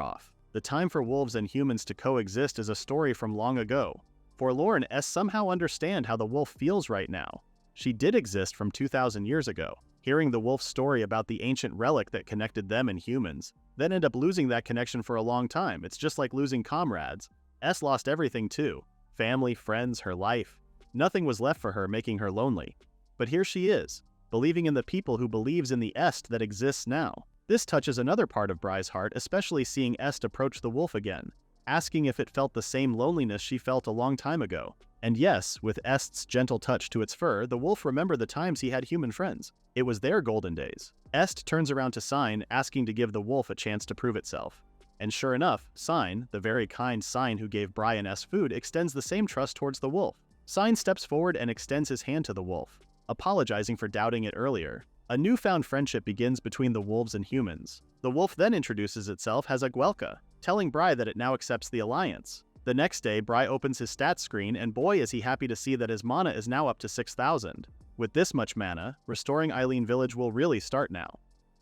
S1: of. The time for wolves and humans to coexist is a story from long ago. Forlorn Est somehow understand how the wolf feels right now. She did exist from 2,000 years ago. Hearing the wolf's story about the ancient relic that connected them and humans, then end up losing that connection for a long time. It's just like losing comrades. Est lost everything too. Family, friends, her life. Nothing was left for her, making her lonely. But here she is, believing in the people who believes in the Est that exists now. This touches another part of Bry's heart, especially seeing Est approach the wolf again, asking if it felt the same loneliness she felt a long time ago. And yes, with Est's gentle touch to its fur, the wolf remembered the times he had human friends. It was their golden days. Est turns around to Sign, asking to give the wolf a chance to prove itself. And sure enough, Sign, the very kind Sign who gave Bry and Est food, extends the same trust towards the wolf. Sign steps forward and extends his hand to the wolf, apologizing for doubting it earlier. A newfound friendship begins between the wolves and humans. The wolf then introduces itself as Aguelka, telling Bry that it now accepts the alliance. The next day, Bry opens his stats screen, and boy is he happy to see that his mana is now up to 6,000. With this much mana, restoring Eileen Village will really start now.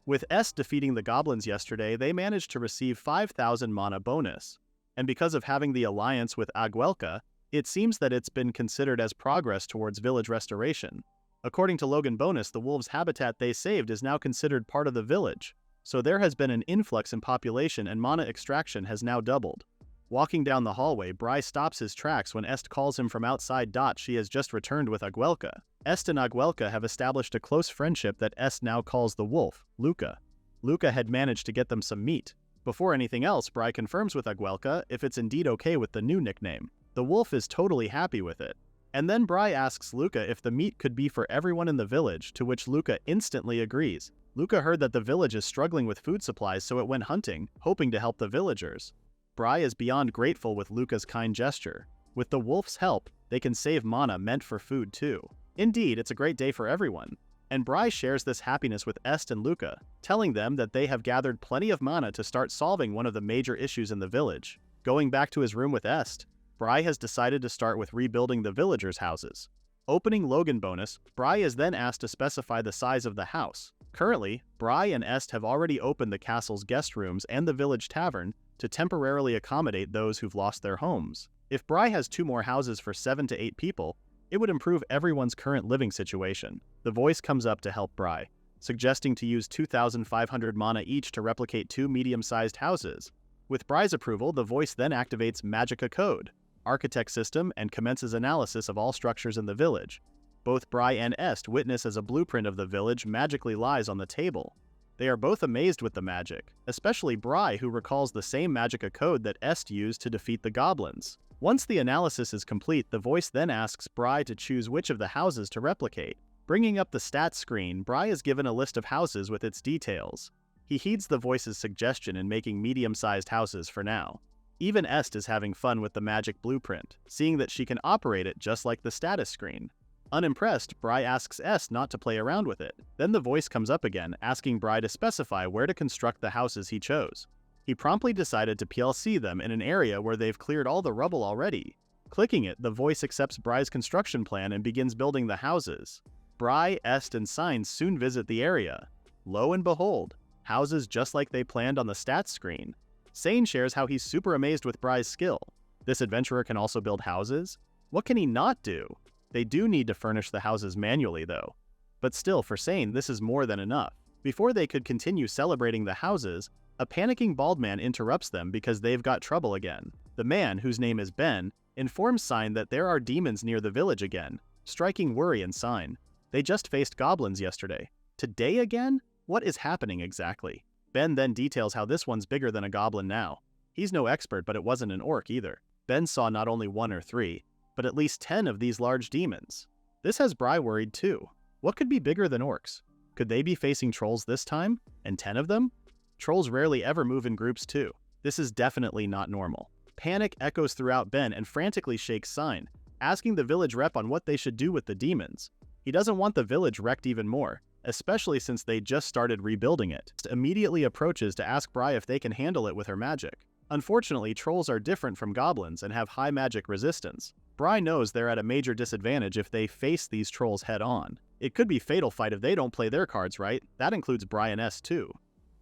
S1: With Est defeating the goblins yesterday, they managed to receive 5,000 mana bonus. And because of having the alliance with Aguelka, it seems that it's been considered as progress towards village restoration. According to Logan Bonus, the wolves' habitat they saved is now considered part of the village, so there has been an influx in population and mana extraction has now doubled. Walking down the hallway, Bry stops his tracks when Est calls him from outside. She has just returned with Aguelka. Est and Aguelka have established a close friendship that Est now calls the wolf, Luca. Luca had managed to get them some meat. Before anything else, Bry confirms with Aguelka if it's indeed okay with the new nickname. The wolf is totally happy with it. And then Bry asks Luca if the meat could be for everyone in the village, to which Luca instantly agrees. Luca heard that the village is struggling with food supplies, so it went hunting, hoping to help the villagers. Bry is beyond grateful with Luca's kind gesture. With the wolf's help, they can save mana meant for food too. Indeed, it's a great day for everyone. And Bry shares this happiness with Est and Luca, telling them that they have gathered plenty of mana to start solving one of the major issues in the village. Going back to his room with Est, Bry has decided to start with rebuilding the villagers' houses. Opening Logan Bonus, Bry is then asked to specify the size of the house. Currently, Bry and Est have already opened the castle's guest rooms and the village tavern to temporarily accommodate those who've lost their homes. If Bry has 2 more houses for 7 to 8 people, it would improve everyone's current living situation. The voice comes up to help Bry, suggesting to use 2,500 mana each to replicate 2 medium-sized houses. With Bry's approval, the voice then activates Magica Code, Architect System, and commences analysis of all structures in the village. Both Bry and Est witness as a blueprint of the village magically lies on the table. They are both amazed with the magic, especially Bry, who recalls the same Magica Code that Est used to defeat the goblins. Once the analysis is complete, the voice then asks Bry to choose which of the houses to replicate. Bringing up the stats screen, Bry is given a list of houses with its details. He heeds the voice's suggestion in making medium-sized houses for now. Even Est is having fun with the magic blueprint, seeing that she can operate it just like the status screen. Unimpressed, Bry asks Est not to play around with it. Then the voice comes up again, asking Bry to specify where to construct the houses he chose. He promptly decided to PLC them in an area where they've cleared all the rubble already. Clicking it, the voice accepts Bry's construction plan and begins building the houses. Bry, Est, and Sign soon visit the area. Lo and behold, houses just like they planned on the stats screen. Sane shares how he's super amazed with Bry's skill. This adventurer can also build houses? What can he not do? They do need to furnish the houses manually though. But still, for Sane, this is more than enough. Before they could continue celebrating the houses, a panicking bald man interrupts them because they've got trouble again. The man, whose name is Ben, informs Sign that there are demons near the village again, striking worry in Sign. They just faced goblins yesterday. Today again? What is happening exactly? Ben then details how this one's bigger than a goblin now. He's no expert, but it wasn't an orc either. Ben saw not only 1 or 3, but at least 10 of these large demons. This has Bry worried too. What could be bigger than orcs? Could they be facing trolls this time? And 10 of them? Trolls rarely ever move in groups too. This is definitely not normal. Panic echoes throughout Ben and frantically shakes Sign, asking the village rep on what they should do with the demons. He doesn't want the village wrecked even more, especially since they just started rebuilding it. Immediately approaches to ask Bry if they can handle it with her magic. Unfortunately, trolls are different from goblins and have high magic resistance. Bry knows they're at a major disadvantage if they face these trolls head-on. It could be fatal fight if they don't play their cards right. That includes Bry and Est too.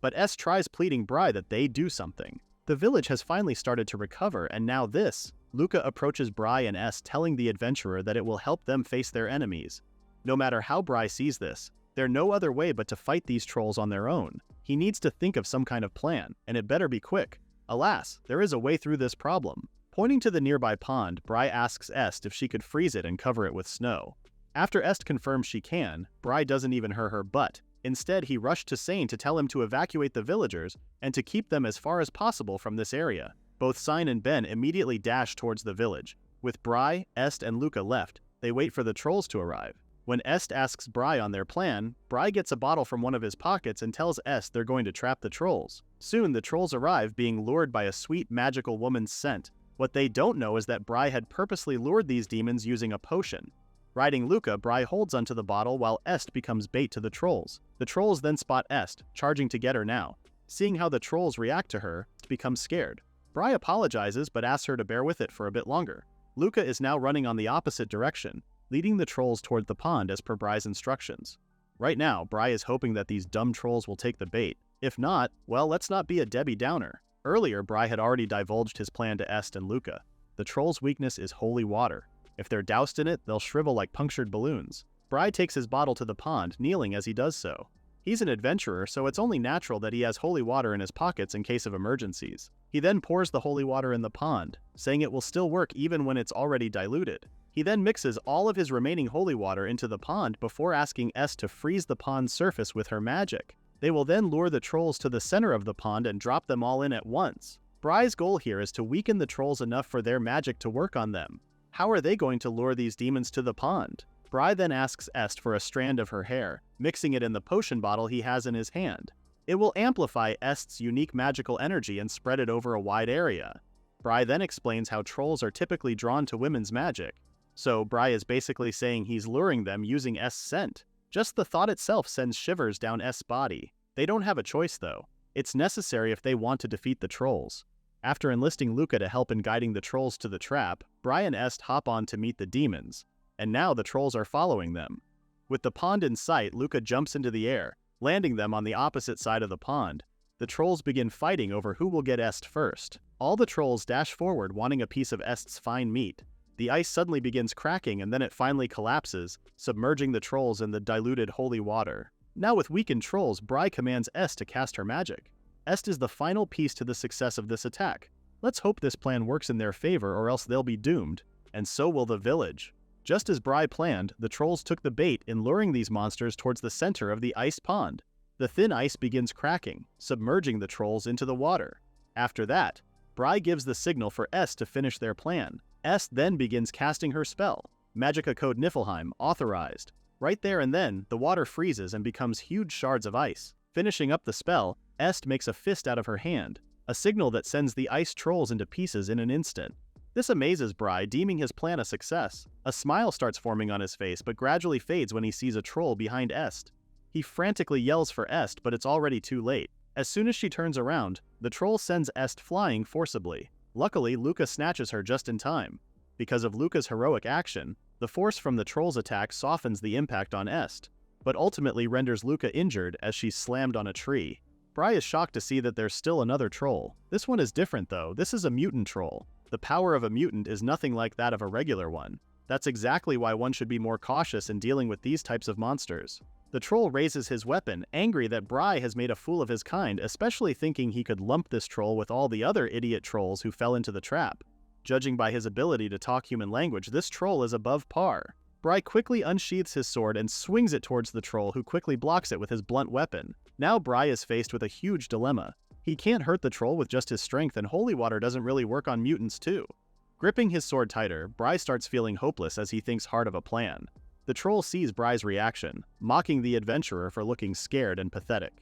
S1: But Est tries pleading Bry that they do something. The village has finally started to recover, and now this. Luca approaches Bry and Est, telling the adventurer that it will help them face their enemies. No matter how Bry sees this, there's no other way but to fight these trolls on their own. He needs to think of some kind of plan, and it better be quick. Alas, there is a way through this problem. Pointing to the nearby pond, Bry asks Est if she could freeze it and cover it with snow. After Est confirms she can, Bry doesn't even hurt her butt. Instead, he rushed to Sane to tell him to evacuate the villagers and to keep them as far as possible from this area. Both Sign and Ben immediately dash towards the village, With Bry, Est, and Luca left, they wait for the trolls to arrive. When Est asks Bry on their plan, Bry gets a bottle from one of his pockets and tells Est they're going to trap the trolls. Soon the trolls arrive, being lured by a sweet magical woman's scent. What they don't know is that Bry had purposely lured these demons using a potion. Riding Luca, Bry holds onto the bottle while Est becomes bait to the trolls. The trolls then spot Est, charging to get her now. Seeing how the trolls react to her, Est becomes scared. Bry apologizes but asks her to bear with it for a bit longer. Luca is now running on the opposite direction, leading the trolls toward the pond as per Bry's instructions. Right now, Bry is hoping that these dumb trolls will take the bait. If not, well, let's not be a Debbie Downer. Earlier, Bry had already divulged his plan to Est and Luca. The trolls' weakness is holy water. If they're doused in it, they'll shrivel like punctured balloons. Bry takes his bottle to the pond, kneeling as he does so. He's an adventurer, so it's only natural that he has holy water in his pockets in case of emergencies. He then pours the holy water in the pond, saying it will still work even when it's already diluted. He then mixes all of his remaining holy water into the pond before asking Est to freeze the pond's surface with her magic. They will then lure the trolls to the center of the pond and drop them all in at once. Bry's goal here is to weaken the trolls enough for their magic to work on them. How are they going to lure these demons to the pond? Bry then asks Est for a strand of her hair, mixing it in the potion bottle he has in his hand. It will amplify Est's unique magical energy and spread it over a wide area. Bry then explains how trolls are typically drawn to women's magic. So Bry is basically saying he's luring them using Est's scent. Just the thought itself sends shivers down Est's body. They don't have a choice though. It's necessary if they want to defeat the trolls. After enlisting Luca to help in guiding the trolls to the trap, Bry and Est hop on to meet the demons. And now the trolls are following them. With the pond in sight, Luca jumps into the air, landing them on the opposite side of the pond. The trolls begin fighting over who will get Est first. All the trolls dash forward wanting a piece of Est's fine meat. The ice suddenly begins cracking and then it finally collapses, submerging the trolls in the diluted holy water. Now with weakened trolls, Bry commands Est to cast her magic. Est is the final piece to the success of this attack. Let's hope this plan works in their favor or else they'll be doomed. And so will the village. Just as Bry planned, the trolls took the bait in luring these monsters towards the center of the ice pond. The thin ice begins cracking, submerging the trolls into the water. After that, Bry gives the signal for Est to finish their plan. Est then begins casting her spell, Magica Code Niflheim, authorized. Right there and then, the water freezes and becomes huge shards of ice. Finishing up the spell, Est makes a fist out of her hand, a signal that sends the ice trolls into pieces in an instant. This amazes Bry, deeming his plan a success. A smile starts forming on his face, but gradually fades when he sees a troll behind Est. He frantically yells for Est, but it's already too late. As soon as she turns around, the troll sends Est flying forcibly. Luckily, Luca snatches her just in time. Because of Luca's heroic action, the force from the troll's attack softens the impact on Est, but ultimately renders Luca injured as she's slammed on a tree. Bry is shocked to see that there's still another troll. This one is different though, this is a mutant troll. The power of a mutant is nothing like that of a regular one. That's exactly why one should be more cautious in dealing with these types of monsters. The troll raises his weapon, angry that Bry has made a fool of his kind, especially thinking he could lump this troll with all the other idiot trolls who fell into the trap. Judging by his ability to talk human language, this troll is above par. Bry quickly unsheathes his sword and swings it towards the troll, who quickly blocks it with his blunt weapon. Now Bry is faced with a huge dilemma. He can't hurt the troll with just his strength, and holy water doesn't really work on mutants too. Gripping his sword tighter, Bry starts feeling hopeless as he thinks hard of a plan. The troll sees Bry's reaction, mocking the adventurer for looking scared and pathetic.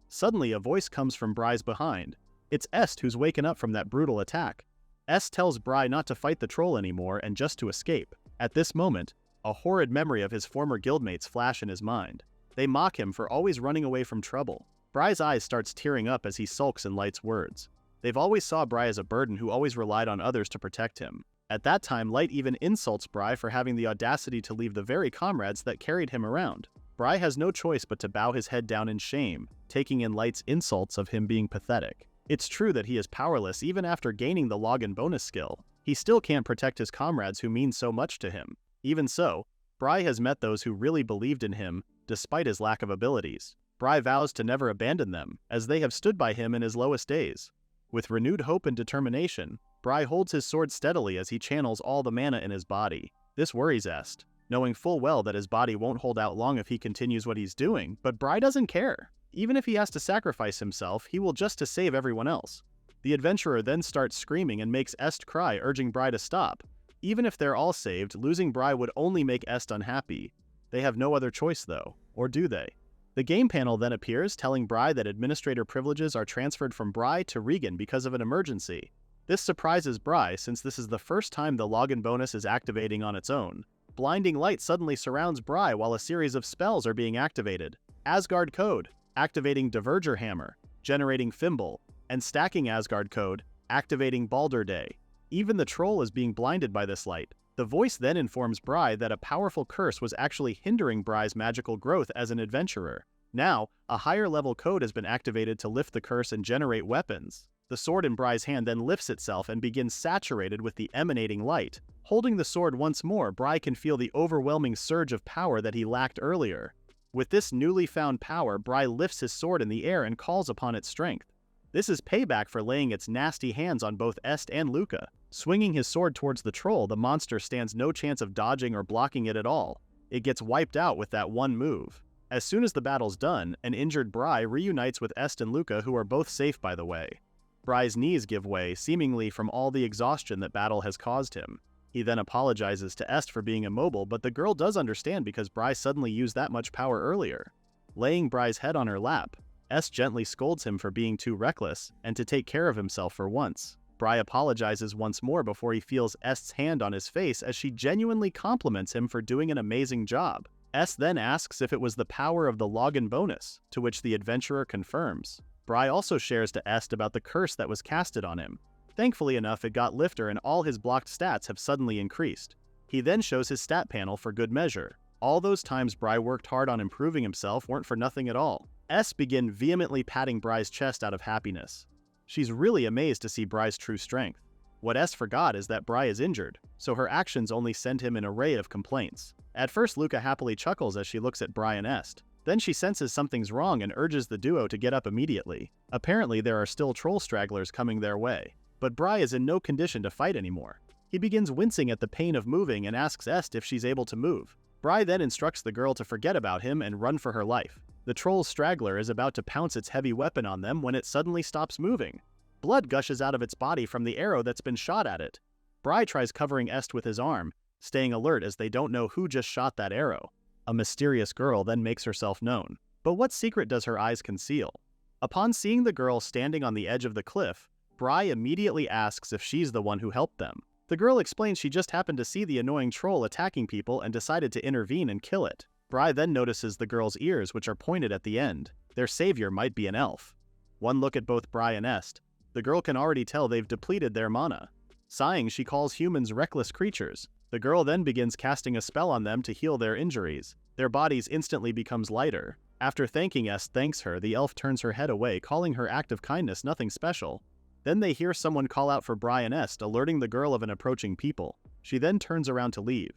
S1: Suddenly, a voice comes from Bry's behind. It's Est who's waken up from that brutal attack. Est tells Bry not to fight the troll anymore and just to escape. At this moment, a horrid memory of his former guildmates flash in his mind. They mock him for always running away from trouble. Bry's eyes starts tearing up as he sulks in Light's words. They've always saw Bry as a burden who always relied on others to protect him. At that time, Light even insults Bry for having the audacity to leave the very comrades that carried him around. Bry has no choice but to bow his head down in shame, taking in Light's insults of him being pathetic. It's true that he is powerless even after gaining the login bonus skill. He still can't protect his comrades who mean so much to him. Even so, Bry has met those who really believed in him, despite his lack of abilities. Bry vows to never abandon them, as they have stood by him in his lowest days. With renewed hope and determination, Bry holds his sword steadily as he channels all the mana in his body. This worries Est, knowing full well that his body won't hold out long if he continues what he's doing, but Bry doesn't care. Even if he has to sacrifice himself, he will just to save everyone else. The adventurer then starts screaming and makes Est cry, urging Bry to stop. Even if they're all saved, losing Bry would only make Est unhappy. They have no other choice though, or do they? The game panel then appears, telling Bry that administrator privileges are transferred from Bry to Regan because of an emergency. This surprises Bry since this is the first time the login bonus is activating on its own. Blinding light suddenly surrounds Bry while a series of spells are being activated. Asgard Code, activating Diverger Hammer, generating Fimble, and stacking Asgard Code, activating Baldur Day. Even the troll is being blinded by this light. The voice then informs Bry that a powerful curse was actually hindering Bry's magical growth as an adventurer. Now, a higher level code has been activated to lift the curse and generate weapons. The sword in Bry's hand then lifts itself and begins saturated with the emanating light. Holding the sword once more, Bry can feel the overwhelming surge of power that he lacked earlier. With this newly found power, Bry lifts his sword in the air and calls upon its strength. This is payback for laying its nasty hands on both Est and Luca. Swinging his sword towards the troll, the monster stands no chance of dodging or blocking it at all. It gets wiped out with that one move. As soon as the battle's done, an injured Bry reunites with Est and Luca, who are both safe by the way. Bry's knees give way, seemingly from all the exhaustion that battle has caused him. He then apologizes to Est for being immobile, but the girl does understand because Bry suddenly used that much power earlier. Laying Bry's head on her lap, Est gently scolds him for being too reckless and to take care of himself for once. Bry apologizes once more before he feels Est's hand on his face as she genuinely compliments him for doing an amazing job. Est then asks if it was the power of the login bonus, to which the adventurer confirms. Bry also shares to Est about the curse that was casted on him. Thankfully enough, it got lifter and all his blocked stats have suddenly increased. He then shows his stat panel for good measure. All those times Bry worked hard on improving himself weren't for nothing at all. Est begins vehemently patting Bry's chest out of happiness. She's really amazed to see Bry's true strength. What Est forgot is that Bry is injured, so her actions only send him an array of complaints. At first, Luca happily chuckles as she looks at Bry and Est. Then she senses something's wrong and urges the duo to get up immediately. Apparently, there are still troll stragglers coming their way. But Bry is in no condition to fight anymore. He begins wincing at the pain of moving and asks Est if she's able to move. Bry then instructs the girl to forget about him and run for her life. The troll's straggler is about to pounce its heavy weapon on them when it suddenly stops moving. Blood gushes out of its body from the arrow that's been shot at it. Bry tries covering Est with his arm, staying alert as they don't know who just shot that arrow. A mysterious girl then makes herself known. But what secret does her eyes conceal? Upon seeing the girl standing on the edge of the cliff, Bry immediately asks if she's the one who helped them. The girl explains she just happened to see the annoying troll attacking people and decided to intervene and kill it. Bry then notices the girl's ears, which are pointed at the end. Their savior might be an elf. One look at both Bry and Est. The girl can already tell they've depleted their mana. Sighing, she calls humans reckless creatures. The girl then begins casting a spell on them to heal their injuries. Their bodies instantly becomes lighter. After thanking Est thanks her, the elf turns her head away, calling her act of kindness nothing special. Then they hear someone call out for Bry and Est, alerting the girl of an approaching people. She then turns around to leave.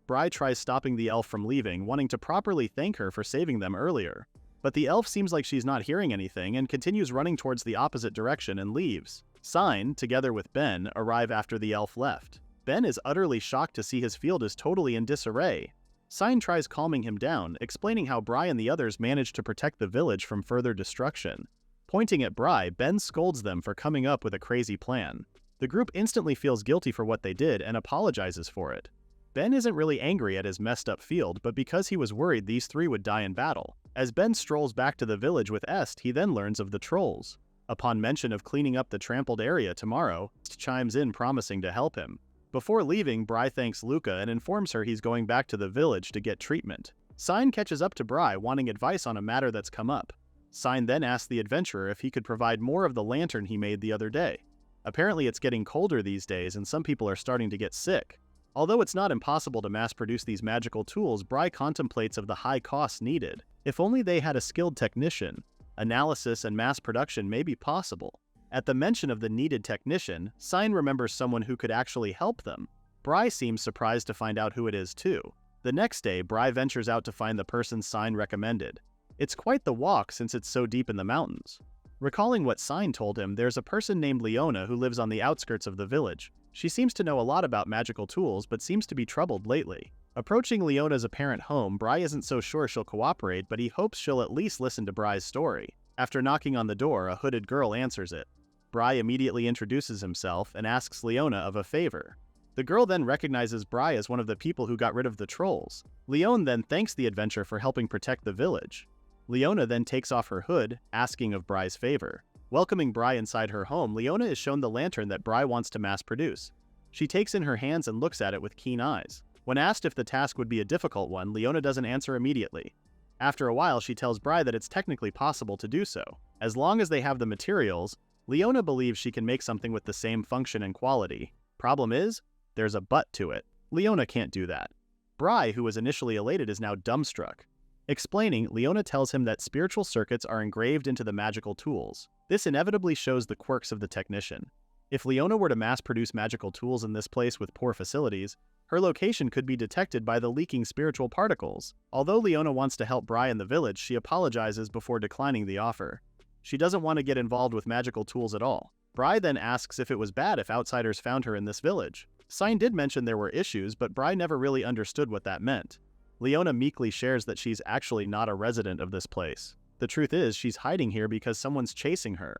S1: Bry tries stopping the elf from leaving, wanting to properly thank her for saving them earlier. But the elf seems like she's not hearing anything and continues running towards the opposite direction and leaves. Sign, together with Ben, arrive after the elf left. Ben is utterly shocked to see his field is totally in disarray. Sign tries calming him down, explaining how Bry and the others managed to protect the village from further destruction. Pointing at Bry, Ben scolds them for coming up with a crazy plan. The group instantly feels guilty for what they did and apologizes for it. Ben isn't really angry at his messed up field, but because he was worried these three would die in battle. As Ben strolls back to the village with Est, he then learns of the trolls. Upon mention of cleaning up the trampled area tomorrow, Est chimes in promising to help him. Before leaving, Bry thanks Luca and informs her he's going back to the village to get treatment. Sign catches up to Bry, wanting advice on a matter that's come up. Sign then asks the adventurer if he could provide more of the lantern he made the other day. Apparently it's getting colder these days and some people are starting to get sick. Although it's not impossible to mass-produce these magical tools, Bry contemplates of the high costs needed. If only they had a skilled technician, analysis and mass production may be possible. At the mention of the needed technician, Sign remembers someone who could actually help them. Bry seems surprised to find out who it is too. The next day, Bry ventures out to find the person Sign recommended. It's quite the walk since it's so deep in the mountains. Recalling what Sign told him, there's a person named Leona who lives on the outskirts of the village. She seems to know a lot about magical tools, but seems to be troubled lately. Approaching Leona's apparent home, Bry isn't so sure she'll cooperate, but he hopes she'll at least listen to Bry's story. After knocking on the door, a hooded girl answers it. Bry immediately introduces himself and asks Leona of a favor. The girl then recognizes Bry as one of the people who got rid of the trolls. Leona then thanks the adventurer for helping protect the village. Leona then takes off her hood, asking of Bry's favor. Welcoming Bry inside her home, Leona is shown the lantern that Bry wants to mass produce. She takes in her hands and looks at it with keen eyes. When asked if the task would be a difficult one, Leona doesn't answer immediately. After a while, she tells Bry that it's technically possible to do so. As long as they have the materials, Leona believes she can make something with the same function and quality. Problem is, there's a but to it. Leona can't do that. Bry, who was initially elated, is now dumbstruck. Explaining, Leona tells him that spiritual circuits are engraved into the magical tools. This inevitably shows the quirks of the technician. If Leona were to mass-produce magical tools in this place with poor facilities, her location could be detected by the leaking spiritual particles. Although Leona wants to help Bry in the village, she apologizes before declining the offer. She doesn't want to get involved with magical tools at all. Bry then asks if it was bad if outsiders found her in this village. Sign did mention there were issues, but Bry never really understood what that meant. Leona meekly shares that she's actually not a resident of this place. The truth is, she's hiding here because someone's chasing her.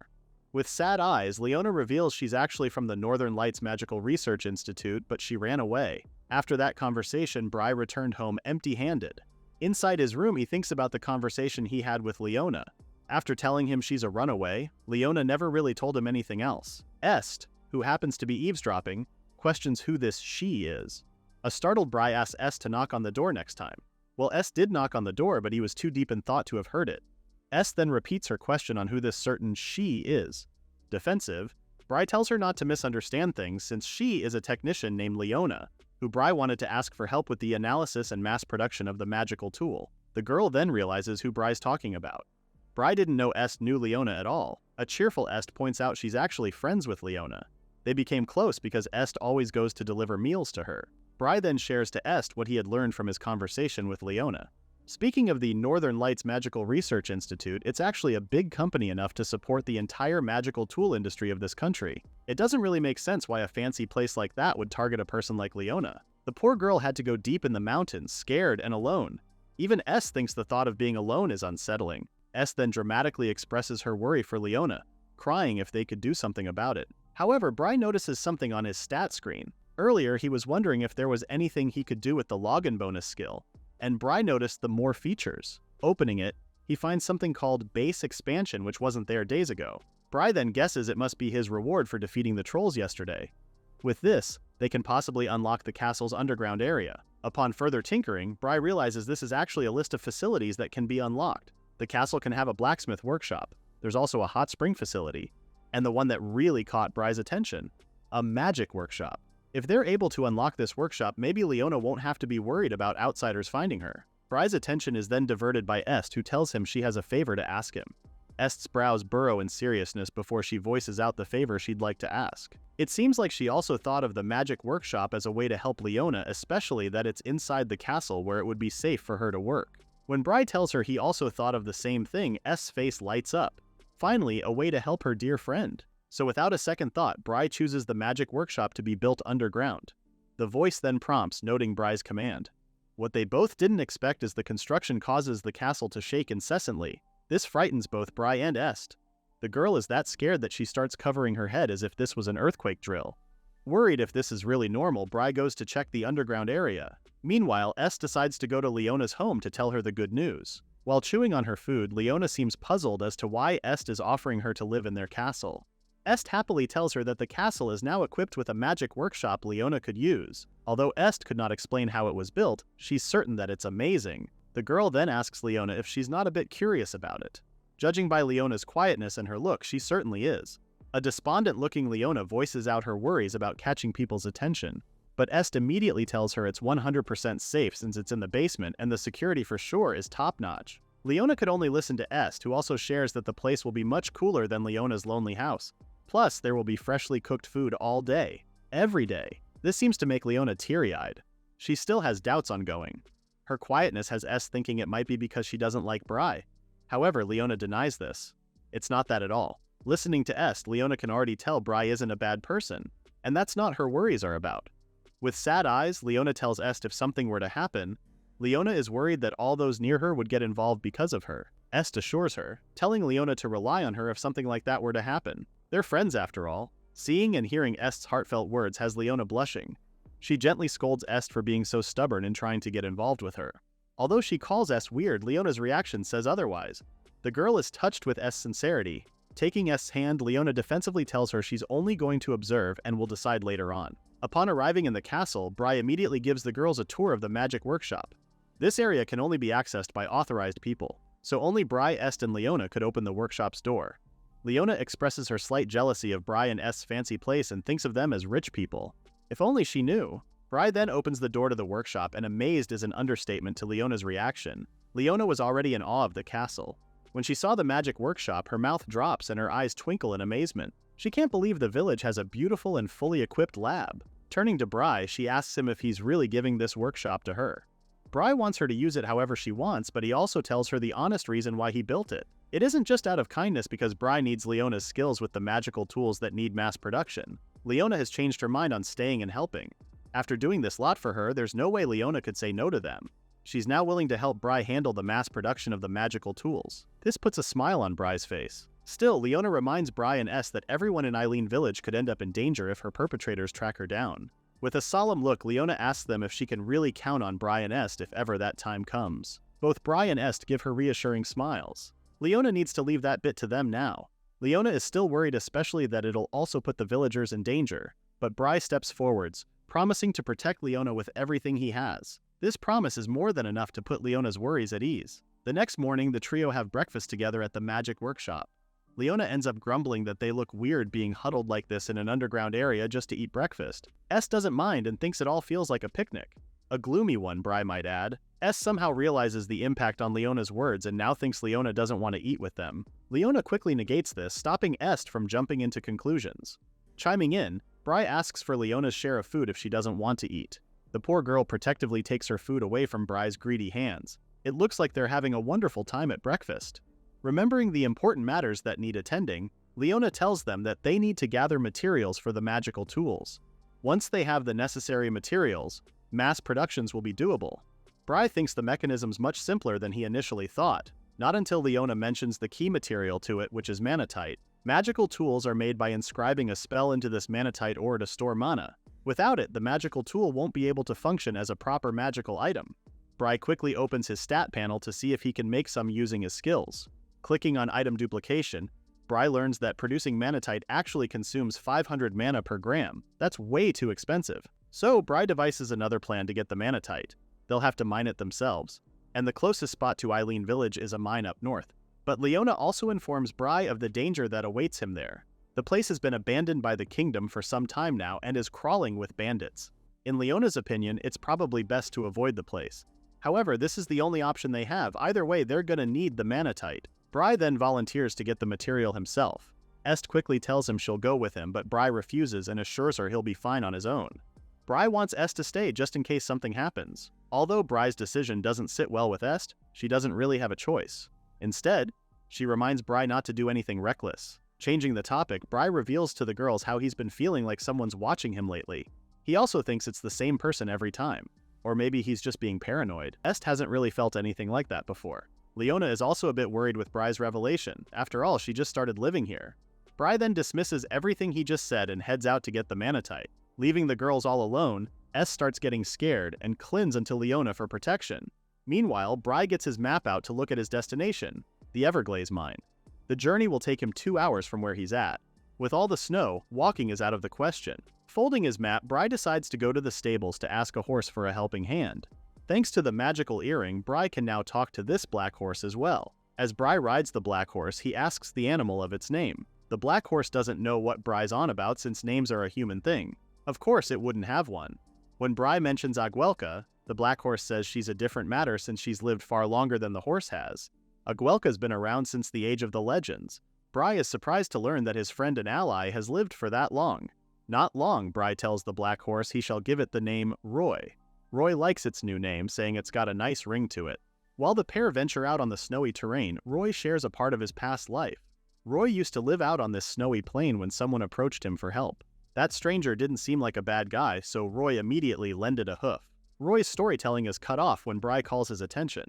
S1: With sad eyes, Leona reveals she's actually from the Northern Lights Magical Research Institute, but she ran away. After that conversation, Bry returned home empty-handed. Inside his room, he thinks about the conversation he had with Leona. After telling him she's a runaway, Leona never really told him anything else. Est, who happens to be eavesdropping, questions who this she is. A startled Bry asks Est to knock on the door next time. Well, Est did knock on the door, but he was too deep in thought to have heard it. Est then repeats her question on who this certain she is. Defensive, Bry tells her not to misunderstand things since she is a technician named Leona, who Bry wanted to ask for help with the analysis and mass production of the magical tool. The girl then realizes who Bry's talking about. Bry didn't know Est knew Leona at all. A cheerful Est points out she's actually friends with Leona. They became close because Est always goes to deliver meals to her. Bry then shares to Est what he had learned from his conversation with Leona. Speaking of the Northern Lights Magical Research Institute, it's actually a big company enough to support the entire magical tool industry of this country. It doesn't really make sense why a fancy place like that would target a person like Leona. The poor girl had to go deep in the mountains, scared and alone. Even Est thinks the thought of being alone is unsettling. Est then dramatically expresses her worry for Leona, crying if they could do something about it. However, Bry notices something on his stat screen. Earlier, he was wondering if there was anything he could do with the login bonus skill, and Bry noticed the more features. Opening it, he finds something called base expansion, which wasn't there days ago. Bry then guesses it must be his reward for defeating the trolls yesterday. With this, they can possibly unlock the castle's underground area. Upon further tinkering, Bry realizes this is actually a list of facilities that can be unlocked. The castle can have a blacksmith workshop. There's also a hot spring facility. And the one that really caught Bry's attention, a magic workshop. If they're able to unlock this workshop, maybe Leona won't have to be worried about outsiders finding her. Bry's attention is then diverted by Est, who tells him she has a favor to ask him. Est's brows burrow in seriousness before she voices out the favor she'd like to ask. It seems like she also thought of the magic workshop as a way to help Leona, especially that it's inside the castle where it would be safe for her to work. When Bry tells her he also thought of the same thing, Est's face lights up. Finally, a way to help her dear friend. So without a second thought, Bry chooses the magic workshop to be built underground. The voice then prompts, noting Bry's command. What they both didn't expect is the construction causes the castle to shake incessantly. This frightens both Bry and Est. The girl is that scared that she starts covering her head as if this was an earthquake drill. Worried if this is really normal, Bry goes to check the underground area. Meanwhile, Est decides to go to Leona's home to tell her the good news. While chewing on her food, Leona seems puzzled as to why Est is offering her to live in their castle. Est happily tells her that the castle is now equipped with a magic workshop Leona could use. Although Est could not explain how it was built, she's certain that it's amazing. The girl then asks Leona if she's not a bit curious about it. Judging by Leona's quietness and her look, she certainly is. A despondent-looking Leona voices out her worries about catching people's attention, but Est immediately tells her it's 100% safe since it's in the basement and the security for sure is top-notch. Leona could only listen to Est, who also shares that the place will be much cooler than Leona's lonely house. Plus, there will be freshly cooked food all day. Every day. This seems to make Leona teary-eyed. She still has doubts ongoing. Her quietness has Est thinking it might be because she doesn't like Bry. However, Leona denies this. It's not that at all. Listening to Est, Leona can already tell Bry isn't a bad person, and that's not her worries are about. With sad eyes, Leona tells Est if something were to happen, Leona is worried that all those near her would get involved because of her. Est assures her, telling Leona to rely on her if something like that were to happen. They're friends after all. Seeing and hearing Est's heartfelt words has Leona blushing. She gently scolds Est for being so stubborn and trying to get involved with her. Although she calls Est weird, Leona's reaction says otherwise. The girl is touched with Est's sincerity. Taking Est's hand, Leona defensively tells her she's only going to observe and will decide later on. Upon arriving in the castle, Bry immediately gives the girls a tour of the magic workshop. This area can only be accessed by authorized people, so only Bry, Est, and Leona could open the workshop's door. Leona expresses her slight jealousy of Bry and Est's fancy place and thinks of them as rich people. If only she knew. Bry then opens the door to the workshop, and amazed is an understatement to Leona's reaction. Leona was already in awe of the castle. When she saw the magic workshop, her mouth drops and her eyes twinkle in amazement. She can't believe the village has a beautiful and fully equipped lab. Turning to Bry, she asks him if he's really giving this workshop to her. Bry wants her to use it however she wants, but he also tells her the honest reason why he built it. It isn't just out of kindness because Bry needs Leona's skills with the magical tools that need mass production. Leona has changed her mind on staying and helping. After doing this lot for her, there's no way Leona could say no to them. She's now willing to help Bry handle the mass production of the magical tools. This puts a smile on Bry's face. Still, Leona reminds Bry and Est that everyone in Eileen Village could end up in danger if her perpetrators track her down. With a solemn look, Leona asks them if she can really count on Bry and Est if ever that time comes. Both Bry and Est give her reassuring smiles. Leona needs to leave that bit to them now. Leona is still worried, especially that it'll also put the villagers in danger, but Bry steps forwards, promising to protect Leona with everything he has. This promise is more than enough to put Leona's worries at ease. The next morning, the trio have breakfast together at the magic workshop. Leona ends up grumbling that they look weird being huddled like this in an underground area just to eat breakfast. Est doesn't mind and thinks it all feels like a picnic. A gloomy one, Bry might add. Est somehow realizes the impact on Leona's words and now thinks Leona doesn't want to eat with them. Leona quickly negates this, stopping Est from jumping into conclusions. Chiming in, Bry asks for Leona's share of food if she doesn't want to eat. The poor girl protectively takes her food away from Bry's greedy hands. It looks like they're having a wonderful time at breakfast. Remembering the important matters that need attending, Leona tells them that they need to gather materials for the magical tools. Once they have the necessary materials, mass productions will be doable. Bry thinks the mechanism's much simpler than he initially thought, not until Leona mentions the key material to it, which is manatite. Magical tools are made by inscribing a spell into this manatite ore to store mana. Without it, the magical tool won't be able to function as a proper magical item. Bry quickly opens his stat panel to see if he can make some using his skills. Clicking on item duplication, Bry learns that producing manatite actually consumes 500 mana per gram. That's way too expensive. So Bry devises another plan to get the manatite. They'll have to mine it themselves, and the closest spot to Eileen Village is a mine up north. But Leona also informs Bry of the danger that awaits him there. The place has been abandoned by the kingdom for some time now and is crawling with bandits. In Leona's opinion, it's probably best to avoid the place. However, this is the only option they have. Either way, they're gonna need the manatite. Bry then volunteers to get the material himself. Est quickly tells him she'll go with him, but Bry refuses and assures her he'll be fine on his own. Bry wants Est to stay just in case something happens. Although Bry's decision doesn't sit well with Est, she doesn't really have a choice. Instead, she reminds Bry not to do anything reckless. Changing the topic, Bry reveals to the girls how he's been feeling like someone's watching him lately. He also thinks it's the same person every time. Or maybe he's just being paranoid. Est hasn't really felt anything like that before. Leona is also a bit worried with Bry's revelation. After all, she just started living here. Bry then dismisses everything he just said and heads out to get the manatite. Leaving the girls all alone, Est starts getting scared and clings onto Leona for protection. Meanwhile, Bry gets his map out to look at his destination, the Everglaze mine. The journey will take him 2 hours from where he's at. With all the snow, walking is out of the question. Folding his map, Bry decides to go to the stables to ask a horse for a helping hand. Thanks to the magical earring, Bry can now talk to this black horse as well. As Bry rides the black horse, he asks the animal of its name. The black horse doesn't know what Bry's on about since names are a human thing. Of course it wouldn't have one. When Bry mentions Aguelka, the black horse says she's a different matter since she's lived far longer than the horse has. Aguelka's been around since the age of the legends. Bry is surprised to learn that his friend and ally has lived for that long. Not long, Bry tells the black horse he shall give it the name Roy. Roy likes its new name, saying it's got a nice ring to it. While the pair venture out on the snowy terrain, Roy shares a part of his past life. Roy used to live out on this snowy plain when someone approached him for help. That stranger didn't seem like a bad guy, so Roy immediately lended a hoof. Roy's storytelling is cut off when Bry calls his attention.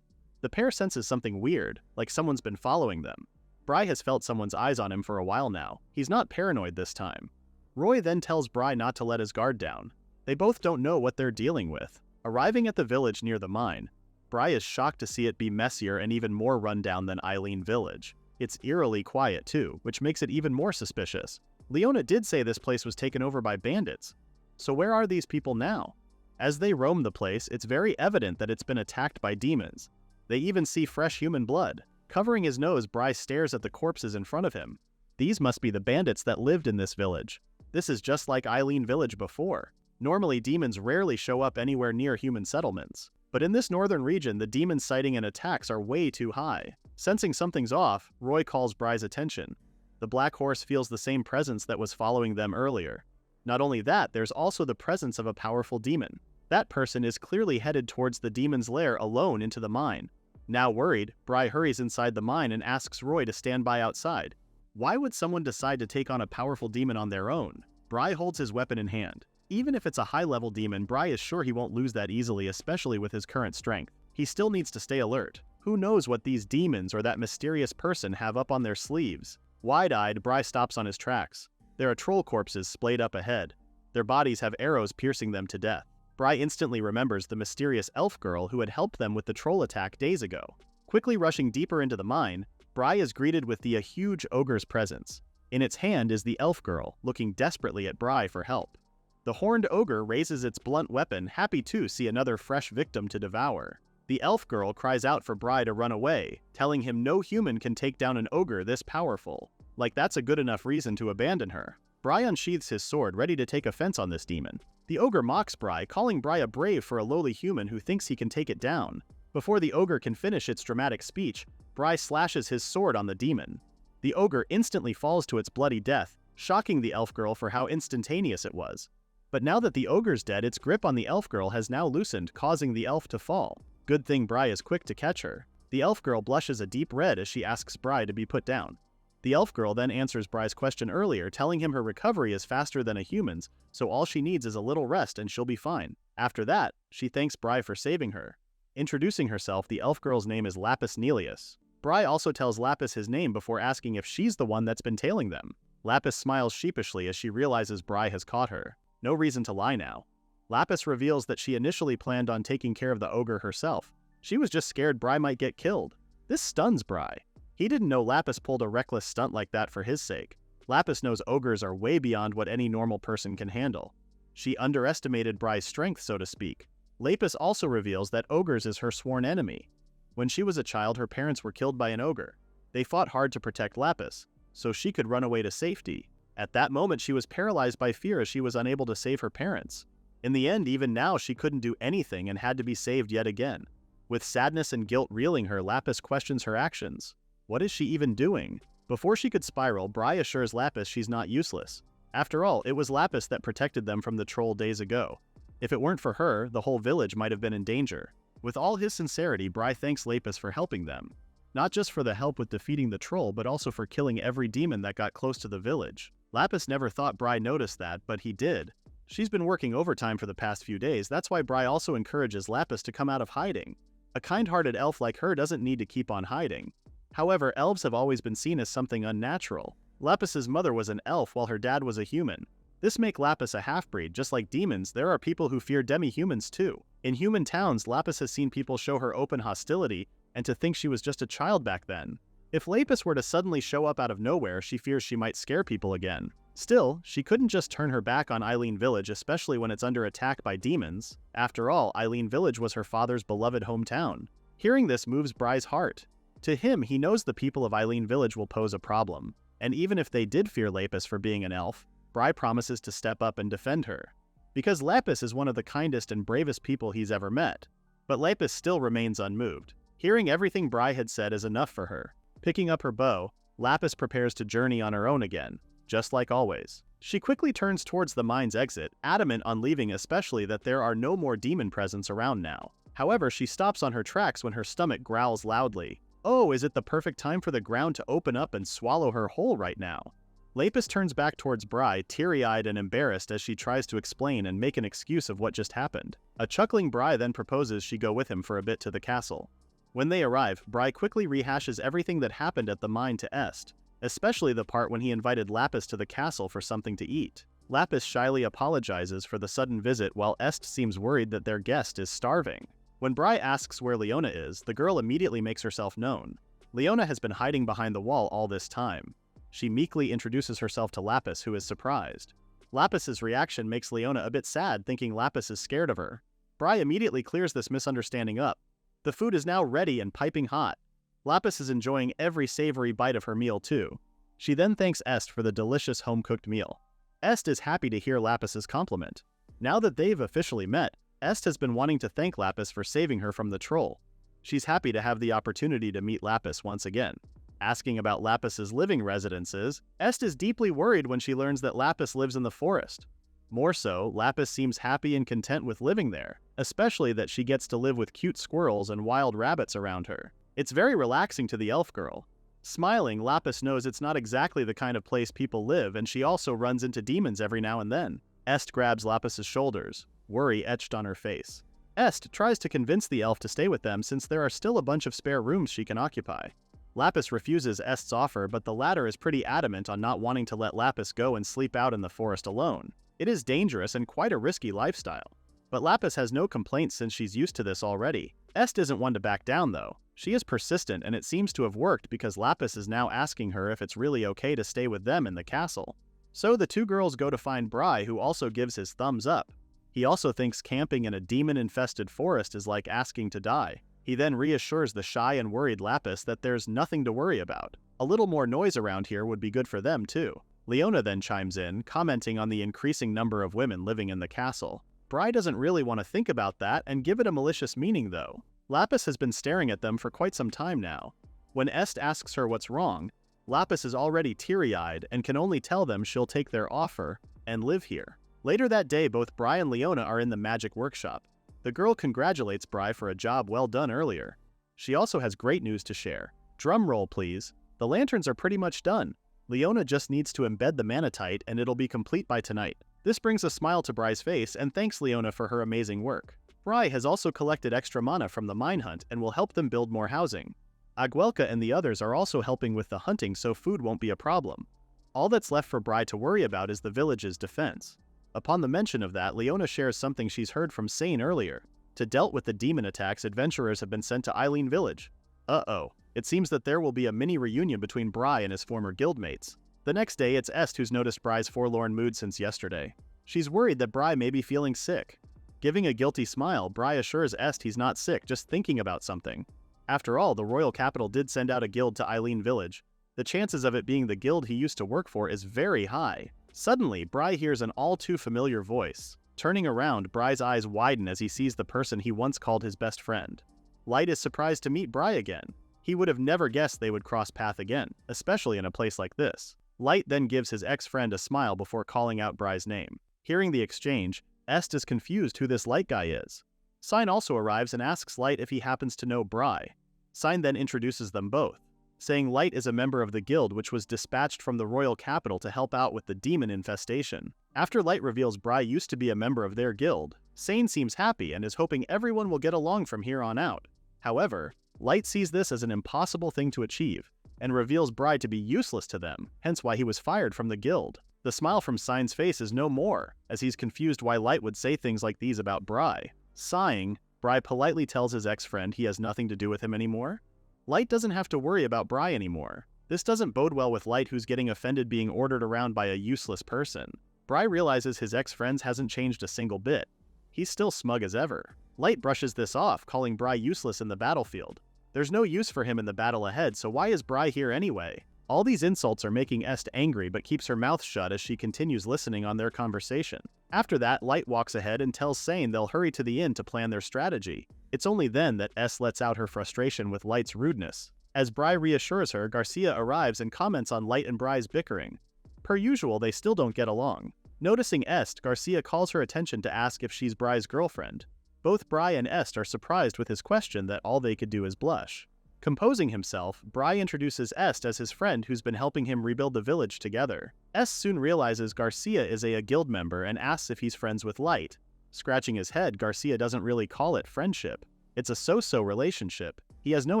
S1: The pair senses something weird, like someone's been following them. Bry has felt someone's eyes on him for a while now. He's not paranoid this time. Roy then tells Bry not to let his guard down. They both don't know what they're dealing with. Arriving at the village near the mine, Bry is shocked to see it be messier and even more rundown than Eileen Village. It's eerily quiet too, which makes it even more suspicious. Leona did say this place was taken over by bandits. So where are these people now? As they roam the place, it's very evident that it's been attacked by demons. They even see fresh human blood. Covering his nose, Bry stares at the corpses in front of him. These must be the bandits that lived in this village. This is just like Eileen Village before. Normally, demons rarely show up anywhere near human settlements. But in this northern region, the demon sighting and attacks are way too high. Sensing something's off, Roy calls Bry's attention. The black horse feels the same presence that was following them earlier. Not only that, there's also the presence of a powerful demon. That person is clearly headed towards the demon's lair alone into the mine. Now worried, Bry hurries inside the mine and asks Roy to stand by outside. Why would someone decide to take on a powerful demon on their own? Bry holds his weapon in hand. Even if it's a high-level demon, Bry is sure he won't lose that easily, especially with his current strength. He still needs to stay alert. Who knows what these demons or that mysterious person have up on their sleeves? Wide-eyed, Bry stops on his tracks. There are troll corpses splayed up ahead. Their bodies have arrows piercing them to death. Bry instantly remembers the mysterious elf girl who had helped them with the troll attack days ago. Quickly rushing deeper into the mine, Bry is greeted with the huge ogre's presence. In its hand is the elf girl, looking desperately at Bry for help. The horned ogre raises its blunt weapon, happy to see another fresh victim to devour. The elf girl cries out for Bry to run away, telling him no human can take down an ogre this powerful. Like that's a good enough reason to abandon her. Bry unsheathes his sword, ready to take offense on this demon. The ogre mocks Bry, calling Bry a brave for a lowly human who thinks he can take it down. Before the ogre can finish its dramatic speech, Bry slashes his sword on the demon. The ogre instantly falls to its bloody death, shocking the elf girl for how instantaneous it was. But now that the ogre's dead, its grip on the elf girl has now loosened, causing the elf to fall. Good thing Bry is quick to catch her. The elf girl blushes a deep red as she asks Bry to be put down. The elf girl then answers Bry's question earlier, telling him her recovery is faster than a human's, so all she needs is a little rest and she'll be fine. After that, she thanks Bry for saving her. Introducing herself, the elf girl's name is Lapis Nelius. Bry also tells Lapis his name before asking if she's the one that's been tailing them. Lapis smiles sheepishly as she realizes Bry has caught her. No reason to lie now. Lapis reveals that she initially planned on taking care of the ogre herself. She was just scared Bry might get killed. This stuns Bry. He didn't know Lapis pulled a reckless stunt like that for his sake. Lapis knows ogres are way beyond what any normal person can handle. She underestimated Bry's strength, so to speak. Lapis also reveals that ogres is her sworn enemy. When she was a child, her parents were killed by an ogre. They fought hard to protect Lapis, so she could run away to safety. At that moment, she was paralyzed by fear as she was unable to save her parents. In the end, even now, she couldn't do anything and had to be saved yet again. With sadness and guilt reeling her, Lapis questions her actions. What is she even doing? Before she could spiral, Bry assures Lapis she's not useless. After all, it was Lapis that protected them from the troll days ago. If it weren't for her, the whole village might have been in danger. With all his sincerity, Bry thanks Lapis for helping them. Not just for the help with defeating the troll, but also for killing every demon that got close to the village. Lapis never thought Bry noticed that, but he did. She's been working overtime for the past few days, that's why Bry also encourages Lapis to come out of hiding. A kind-hearted elf like her doesn't need to keep on hiding. However, elves have always been seen as something unnatural. Lapis's mother was an elf while her dad was a human. This makes Lapis a half-breed. Just like demons, there are people who fear demi-humans too. In human towns, Lapis has seen people show her open hostility and to think she was just a child back then. If Lapis were to suddenly show up out of nowhere, she fears she might scare people again. Still, she couldn't just turn her back on Eileen Village, especially when it's under attack by demons. After all, Eileen Village was her father's beloved hometown. Hearing this moves Bry's heart. To him, he knows the people of Eileen Village will pose a problem. And even if they did fear Lapis for being an elf, Bry promises to step up and defend her. Because Lapis is one of the kindest and bravest people he's ever met. But Lapis still remains unmoved. Hearing everything Bry had said is enough for her. Picking up her bow, Lapis prepares to journey on her own again, just like always. She quickly turns towards the mine's exit, adamant on leaving, especially that there are no more demon presence around now. However, she stops on her tracks when her stomach growls loudly. Oh, is it the perfect time for the ground to open up and swallow her whole right now? Lapis turns back towards Bry, teary-eyed and embarrassed as she tries to explain and make an excuse of what just happened. A chuckling Bry then proposes she go with him for a bit to the castle. When they arrive, Bry quickly rehashes everything that happened at the mine to Est, especially the part when he invited Lapis to the castle for something to eat. Lapis shyly apologizes for the sudden visit while Est seems worried that their guest is starving. When Bry asks where Leona is, the girl immediately makes herself known. Leona has been hiding behind the wall all this time. She meekly introduces herself to Lapis, who is surprised. Lapis's reaction makes Leona a bit sad, thinking Lapis is scared of her. Bry immediately clears this misunderstanding up. The food is now ready and piping hot. Lapis is enjoying every savory bite of her meal too. She then thanks Est for the delicious home-cooked meal. Est is happy to hear Lapis's compliment. Now that they've officially met, Est has been wanting to thank Lapis for saving her from the troll. She's happy to have the opportunity to meet Lapis once again. Asking about Lapis's living residences, Est is deeply worried when she learns that Lapis lives in the forest. More so, Lapis seems happy and content with living there, especially that she gets to live with cute squirrels and wild rabbits around her. It's very relaxing to the elf girl. Smiling, Lapis knows it's not exactly the kind of place people live, and she also runs into demons every now and then. Est grabs Lapis's shoulders, worry etched on her face. Est tries to convince the elf to stay with them since there are still a bunch of spare rooms she can occupy. Lapis refuses Est's offer, but the latter is pretty adamant on not wanting to let Lapis go and sleep out in the forest alone. It is dangerous and quite a risky lifestyle. But Lapis has no complaints since she's used to this already. Est isn't one to back down though. She is persistent, and it seems to have worked because Lapis is now asking her if it's really okay to stay with them in the castle. So the two girls go to find Bry, who also gives his thumbs up. He also thinks camping in a demon-infested forest is like asking to die. He then reassures the shy and worried Lapis that there's nothing to worry about. A little more noise around here would be good for them too. Leona then chimes in, commenting on the increasing number of women living in the castle. Bry doesn't really want to think about that and give it a malicious meaning though. Lapis has been staring at them for quite some time now. When Est asks her what's wrong, Lapis is already teary-eyed and can only tell them she'll take their offer and live here. Later that day, both Bry and Leona are in the magic workshop. The girl congratulates Bry for a job well done earlier. She also has great news to share. Drum roll, please. The lanterns are pretty much done. Leona just needs to embed the manatite and it'll be complete by tonight. This brings a smile to Bry's face and thanks Leona for her amazing work. Bry has also collected extra mana from the mine hunt and will help them build more housing. Aguelka and the others are also helping with the hunting, so food won't be a problem. All that's left for Bry to worry about is the village's defense. Upon the mention of that, Leona shares something she's heard from Sane earlier. To deal with the demon attacks, adventurers have been sent to Eileen Village. Uh-oh. It seems that there will be a mini reunion between Bry and his former guildmates. The next day, it's Est who's noticed Bry's forlorn mood since yesterday. She's worried that Bry may be feeling sick. Giving a guilty smile, Bry assures Est he's not sick, just thinking about something. After all, the royal capital did send out a guild to Eileen Village. The chances of it being the guild he used to work for is very high. Suddenly, Bry hears an all-too-familiar voice. Turning around, Bry's eyes widen as he sees the person he once called his best friend. Light is surprised to meet Bry again. He would have never guessed they would cross path again, especially in a place like this. Light then gives his ex-friend a smile before calling out Bry's name. Hearing the exchange, Est is confused who this Light guy is. Sign also arrives and asks Light if he happens to know Bry. Sign then introduces them both, saying Light is a member of the guild which was dispatched from the royal capital to help out with the demon infestation. After Light reveals Bry used to be a member of their guild, Sane seems happy and is hoping everyone will get along from here on out. However, Light sees this as an impossible thing to achieve, and reveals Bry to be useless to them, hence why he was fired from the guild. The smile from Sign's face is no more, as he's confused why Light would say things like these about Bry. Sighing, Bry politely tells his ex-friend he has nothing to do with him anymore. Light doesn't have to worry about Bry anymore. This doesn't bode well with Light, who's getting offended being ordered around by a useless person. Bry realizes his ex-friend hasn't changed a single bit. He's still smug as ever. Light brushes this off, calling Bry useless in the battlefield. There's no use for him in the battle ahead, so why is Bry here anyway? All these insults are making Est angry, but keeps her mouth shut as she continues listening on their conversation. After that, Light walks ahead and tells Sane they'll hurry to the inn to plan their strategy. It's only then that Est lets out her frustration with Light's rudeness. As Bry reassures her, Garcia arrives and comments on Light and Bry's bickering. Per usual, they still don't get along. Noticing Est, Garcia calls her attention to ask if she's Bry's girlfriend. Both Bry and Est are surprised with his question that all they could do is blush. Composing himself, Bry introduces Est as his friend who's been helping him rebuild the village together. Est soon realizes Garcia is a guild member and asks if he's friends with Light. Scratching his head, Garcia doesn't really call it friendship. It's a so-so relationship. He has no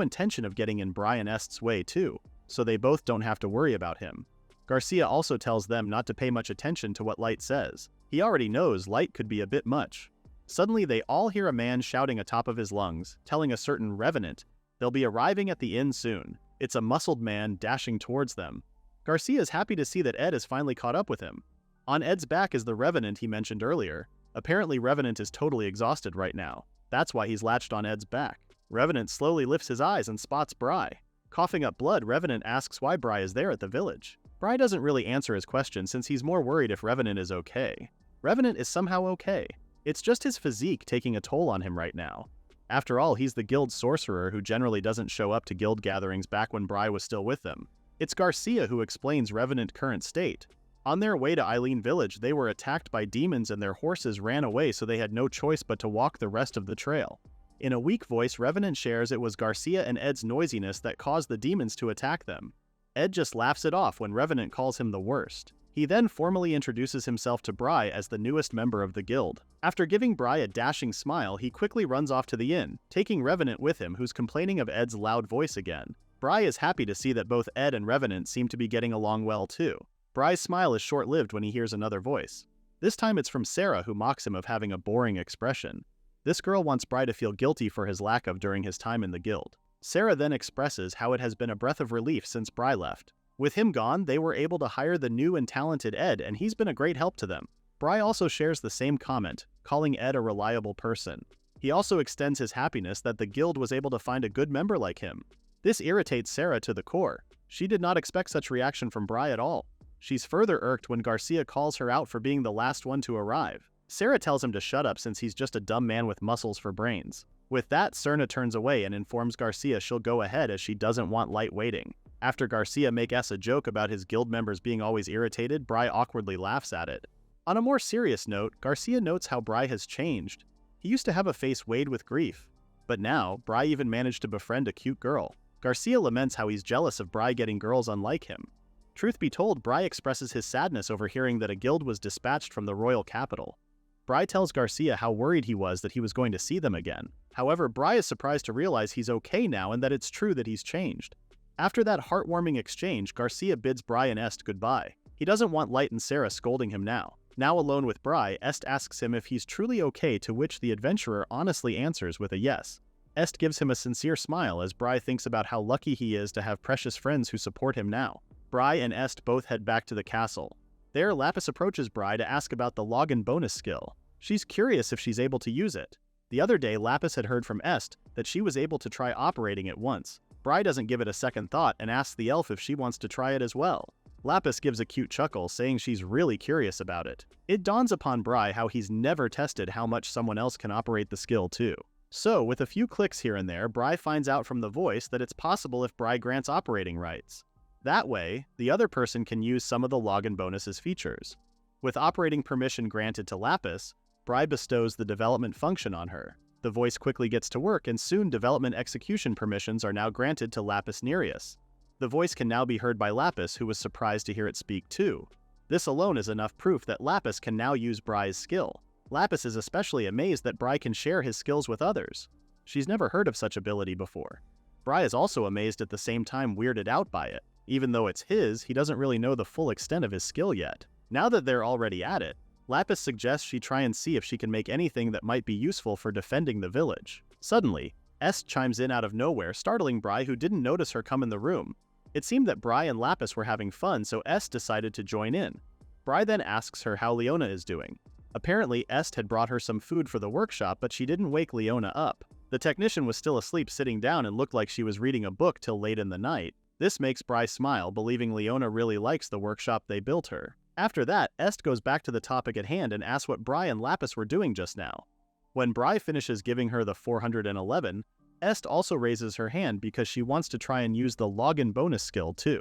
S1: intention of getting in Bry and Est's way too, so they both don't have to worry about him. Garcia also tells them not to pay much attention to what Light says. He already knows Light could be a bit much. Suddenly they all hear a man shouting atop of his lungs, telling a certain revenant they'll be arriving at the inn soon. It's a muscled man dashing towards them. Garcia is happy to see that Ed has finally caught up with him. On Ed's back is the revenant he mentioned earlier. Apparently Revenant is totally exhausted right now. That's why he's latched on Ed's back. Revenant slowly lifts his eyes and spots Bry. Coughing up blood, Revenant asks why Bry is there at the village. Bry doesn't really answer his question since he's more worried if Revenant is okay. Revenant is somehow okay. It's just his physique taking a toll on him right now. After all, he's the guild sorcerer who generally doesn't show up to guild gatherings back when Bry was still with them. It's Garcia who explains Revenant's current state. On their way to Eileen Village, they were attacked by demons and their horses ran away, so they had no choice but to walk the rest of the trail. In a weak voice, Revenant shares it was Garcia and Ed's noisiness that caused the demons to attack them. Ed just laughs it off when Revenant calls him the worst. He then formally introduces himself to Bry as the newest member of the guild. After giving Bry a dashing smile, he quickly runs off to the inn, taking Revenant with him, who's complaining of Ed's loud voice again. Bry is happy to see that both Ed and Revenant seem to be getting along well too. Bry's smile is short-lived when he hears another voice. This time it's from Sarah, who mocks him of having a boring expression. This girl wants Bry to feel guilty for his lack of during his time in the guild. Sarah then expresses how it has been a breath of relief since Bry left. With him gone, they were able to hire the new and talented Ed, and he's been a great help to them. Bry also shares the same comment, calling Ed a reliable person. He also extends his happiness that the guild was able to find a good member like him. This irritates Sarah to the core. She did not expect such reaction from Bry at all. She's further irked when Garcia calls her out for being the last one to arrive. Sarah tells him to shut up since he's just a dumb man with muscles for brains. With that, Serna turns away and informs Garcia she'll go ahead as she doesn't want Light waiting. After Garcia makes a joke about his guild members being always irritated, Bry awkwardly laughs at it. On a more serious note, Garcia notes how Bry has changed. He used to have a face weighed with grief, but now, Bry even managed to befriend a cute girl. Garcia laments how he's jealous of Bry getting girls unlike him. Truth be told, Bry expresses his sadness over hearing that a guild was dispatched from the royal capital. Bry tells Garcia how worried he was that he was going to see them again. However, Bry is surprised to realize he's okay now and that it's true that he's changed. After that heartwarming exchange, Garcia bids Bry and Est goodbye. He doesn't want Light and Sarah scolding him now. Now alone with Bry, Est asks him if he's truly okay, to which the adventurer honestly answers with a yes. Est gives him a sincere smile as Bry thinks about how lucky he is to have precious friends who support him now. Bry and Est both head back to the castle. There, Lapis approaches Bry to ask about the login bonus skill. She's curious if she's able to use it. The other day, Lapis had heard from Est that she was able to try operating it once. Bry doesn't give it a second thought and asks the elf if she wants to try it as well. Lapis gives a cute chuckle, saying she's really curious about it. It dawns upon Bry how he's never tested how much someone else can operate the skill too. So, with a few clicks here and there, Bry finds out from the voice that it's possible if Bry grants operating rights. That way, the other person can use some of the login bonus's features. With operating permission granted to Lapis, Bry bestows the development function on her. The voice quickly gets to work, and soon development execution permissions are now granted to Lapis Nereus. The voice can now be heard by Lapis, who was surprised to hear it speak too. This alone is enough proof that Lapis can now use Bry's skill. Lapis is especially amazed that Bry can share his skills with others. She's never heard of such ability before. Bry is also amazed at the same time weirded out by it. Even though it's his, he doesn't really know the full extent of his skill yet. Now that they're already at it, Lapis suggests she try and see if she can make anything that might be useful for defending the village. Suddenly, Est chimes in out of nowhere, startling Bry, who didn't notice her come in the room. It seemed that Bry and Lapis were having fun, so Est decided to join in. Bry then asks her how Leona is doing. Apparently, Est had brought her some food for the workshop, but she didn't wake Leona up. The technician was still asleep sitting down and looked like she was reading a book till late in the night. This makes Bry smile, believing Leona really likes the workshop they built her. After that, Est goes back to the topic at hand and asks what Bry and Lapis were doing just now. When Bry finishes giving her the 411, Est also raises her hand because she wants to try and use the login bonus skill too.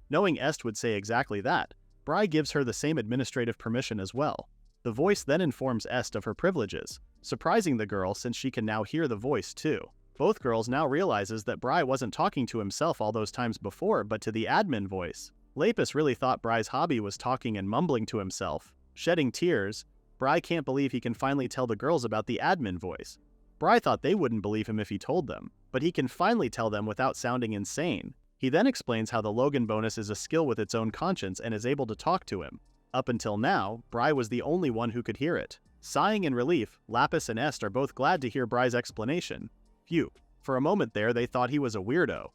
S1: Knowing Est would say exactly that, Bry gives her the same administrative permission as well. The voice then informs Est of her privileges, surprising the girl since she can now hear the voice too. Both girls now realizes that Bry wasn't talking to himself all those times before, but to the admin voice. Lapis really thought Bry's hobby was talking and mumbling to himself. Shedding tears, Bry can't believe he can finally tell the girls about the admin voice. Bry thought they wouldn't believe him if he told them, but he can finally tell them without sounding insane. He then explains how the Logan bonus is a skill with its own conscience and is able to talk to him. Up until now, Bry was the only one who could hear it. Sighing in relief, Lapis and Est are both glad to hear Bry's explanation. Phew. For a moment there, they thought he was a weirdo.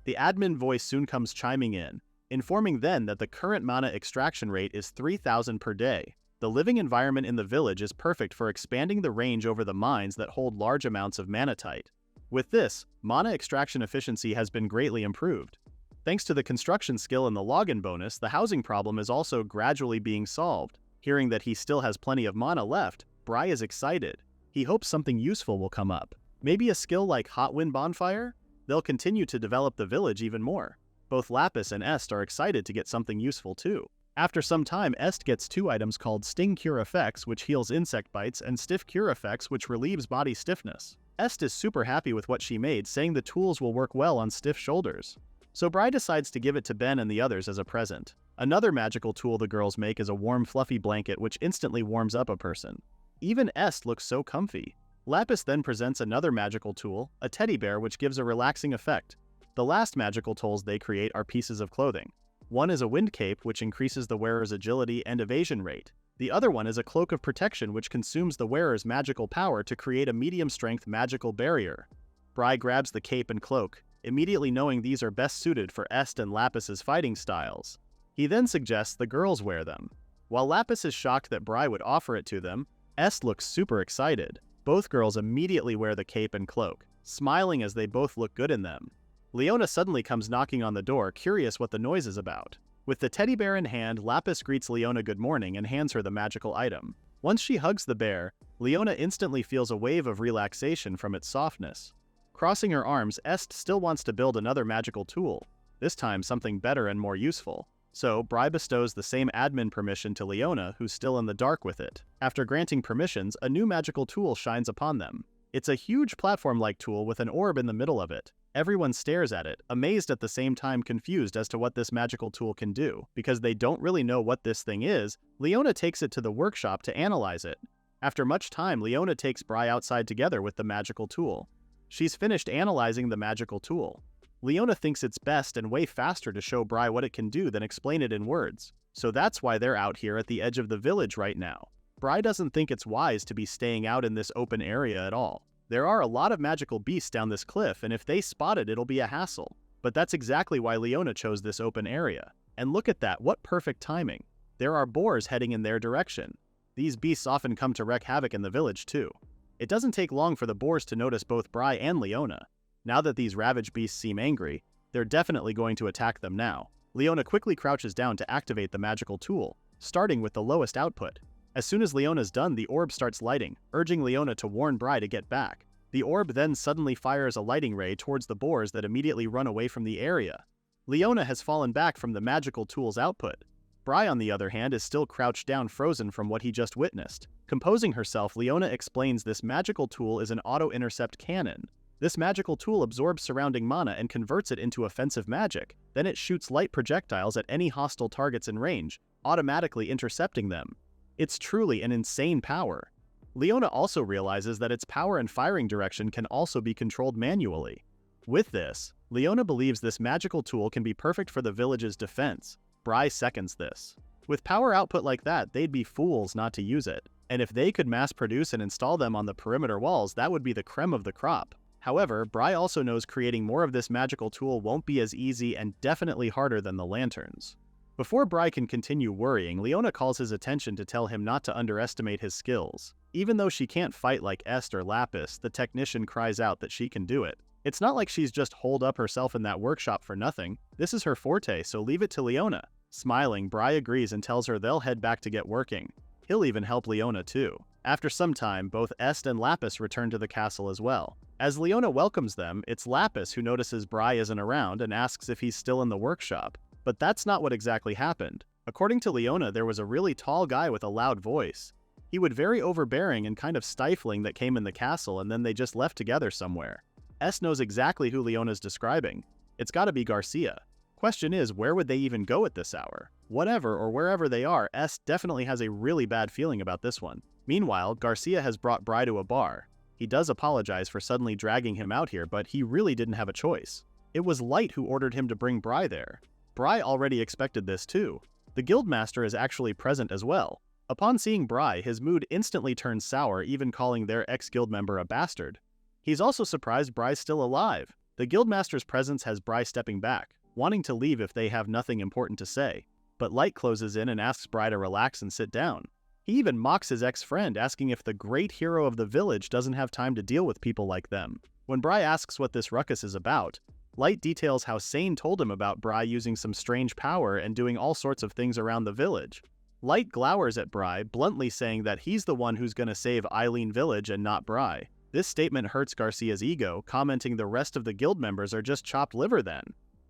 S1: The admin voice soon comes chiming in, informing then that the current mana extraction rate is 3,000 per day. The living environment in the village is perfect for expanding the range over the mines that hold large amounts of manatite. With this, mana extraction efficiency has been greatly improved. Thanks to the construction skill and the login bonus, the housing problem is also gradually being solved. Hearing that he still has plenty of mana left, Bry is excited. He hopes something useful will come up. Maybe a skill like Hot Wind Bonfire? They'll continue to develop the village even more. Both Lapis and Est are excited to get something useful too. After some time, Est gets 2 items called Sting Cure Effects, which heals insect bites, and Stiff Cure Effects, which relieves body stiffness. Est is super happy with what she made, saying the tools will work well on stiff shoulders. So Bry decides to give it to Ben and the others as a present. Another magical tool the girls make is a warm fluffy blanket which instantly warms up a person. Even Est looks so comfy. Lapis then presents another magical tool, a teddy bear, which gives a relaxing effect. The last magical tools they create are pieces of clothing. One is a wind cape, which increases the wearer's agility and evasion rate. The other one is a cloak of protection, which consumes the wearer's magical power to create a medium-strength magical barrier. Bry grabs the cape and cloak, immediately knowing these are best suited for Est and Lapis's fighting styles. He then suggests the girls wear them. While Lapis is shocked that Bry would offer it to them, Est looks super excited. Both girls immediately wear the cape and cloak, smiling as they both look good in them. Leona suddenly comes knocking on the door, curious what the noise is about. With the teddy bear in hand, Lapis greets Leona good morning and hands her the magical item. Once she hugs the bear, Leona instantly feels a wave of relaxation from its softness. Crossing her arms, Est still wants to build another magical tool, this time something better and more useful. So, Bry bestows the same admin permission to Leona, who's still in the dark with it. After granting permissions, a new magical tool shines upon them. It's a huge platform-like tool with an orb in the middle of it. Everyone stares at it, amazed at the same time confused as to what this magical tool can do. Because they don't really know what this thing is, Leona takes it to the workshop to analyze it. After much time, Leona takes Bry outside together with the magical tool. She's finished analyzing the magical tool. Leona thinks it's best and way faster to show Bry what it can do than explain it in words. So that's why they're out here at the edge of the village right now. Bry doesn't think it's wise to be staying out in this open area at all. There are a lot of magical beasts down this cliff, and if they spot it, it'll be a hassle. But that's exactly why Leona chose this open area. And look at that, what perfect timing. There are boars heading in their direction. These beasts often come to wreak havoc in the village too. It doesn't take long for the boars to notice both Bry and Leona. Now that these ravage beasts seem angry, they're definitely going to attack them now. Leona quickly crouches down to activate the magical tool, starting with the lowest output. As soon as Leona's done, the orb starts lighting, urging Leona to warn Bry to get back. The orb then suddenly fires a lighting ray towards the boars that immediately run away from the area. Leona has fallen back from the magical tool's output. Bry, on the other hand, is still crouched down, frozen from what he just witnessed. Composing herself, Leona explains this magical tool is an auto-intercept cannon. This magical tool absorbs surrounding mana and converts it into offensive magic. Then it shoots light projectiles at any hostile targets in range, automatically intercepting them. It's truly an insane power. Leona also realizes that its power and firing direction can also be controlled manually. With this, Leona believes this magical tool can be perfect for the village's defense. Bry seconds this. With power output like that, they'd be fools not to use it. And if they could mass produce and install them on the perimeter walls, that would be the creme of the crop. However, Bry also knows creating more of this magical tool won't be as easy and definitely harder than the lanterns. Before Bry can continue worrying, Leona calls his attention to tell him not to underestimate his skills. Even though she can't fight like Est or Lapis, the technician cries out that she can do it. It's not like she's just holed up herself in that workshop for nothing. This is her forte, so leave it to Leona. Smiling, Bry agrees and tells her they'll head back to get working. He'll even help Leona too. After some time, both Est and Lapis return to the castle as well. As Leona welcomes them, it's Lapis who notices Bry isn't around and asks if he's still in the workshop. But that's not what exactly happened. According to Leona, there was a really tall guy with a loud voice. He was very overbearing and kind of stifling that came in the castle, and then they just left together somewhere. Est knows exactly who Leona's describing. It's gotta be Garcia. Question is, where would they even go at this hour? Whatever or wherever they are, Est definitely has a really bad feeling about this one. Meanwhile, Garcia has brought Bry to a bar. He does apologize for suddenly dragging him out here, but he really didn't have a choice. It was Light who ordered him to bring Bry there. Bry already expected this too. The guildmaster is actually present as well. Upon seeing Bry, his mood instantly turns sour, even calling their ex-guild member a bastard. He's also surprised Bry's still alive. The guildmaster's presence has Bry stepping back, wanting to leave if they have nothing important to say. But Light closes in and asks Bry to relax and sit down. He even mocks his ex-friend, asking if the great hero of the village doesn't have time to deal with people like them. When Bry asks what this ruckus is about, Light details how Sane told him about Bry using some strange power and doing all sorts of things around the village. Light glowers at Bry, bluntly saying that he's the one who's gonna save Eileen Village and not Bry. This statement hurts Garcia's ego, commenting the rest of the guild members are just chopped liver then.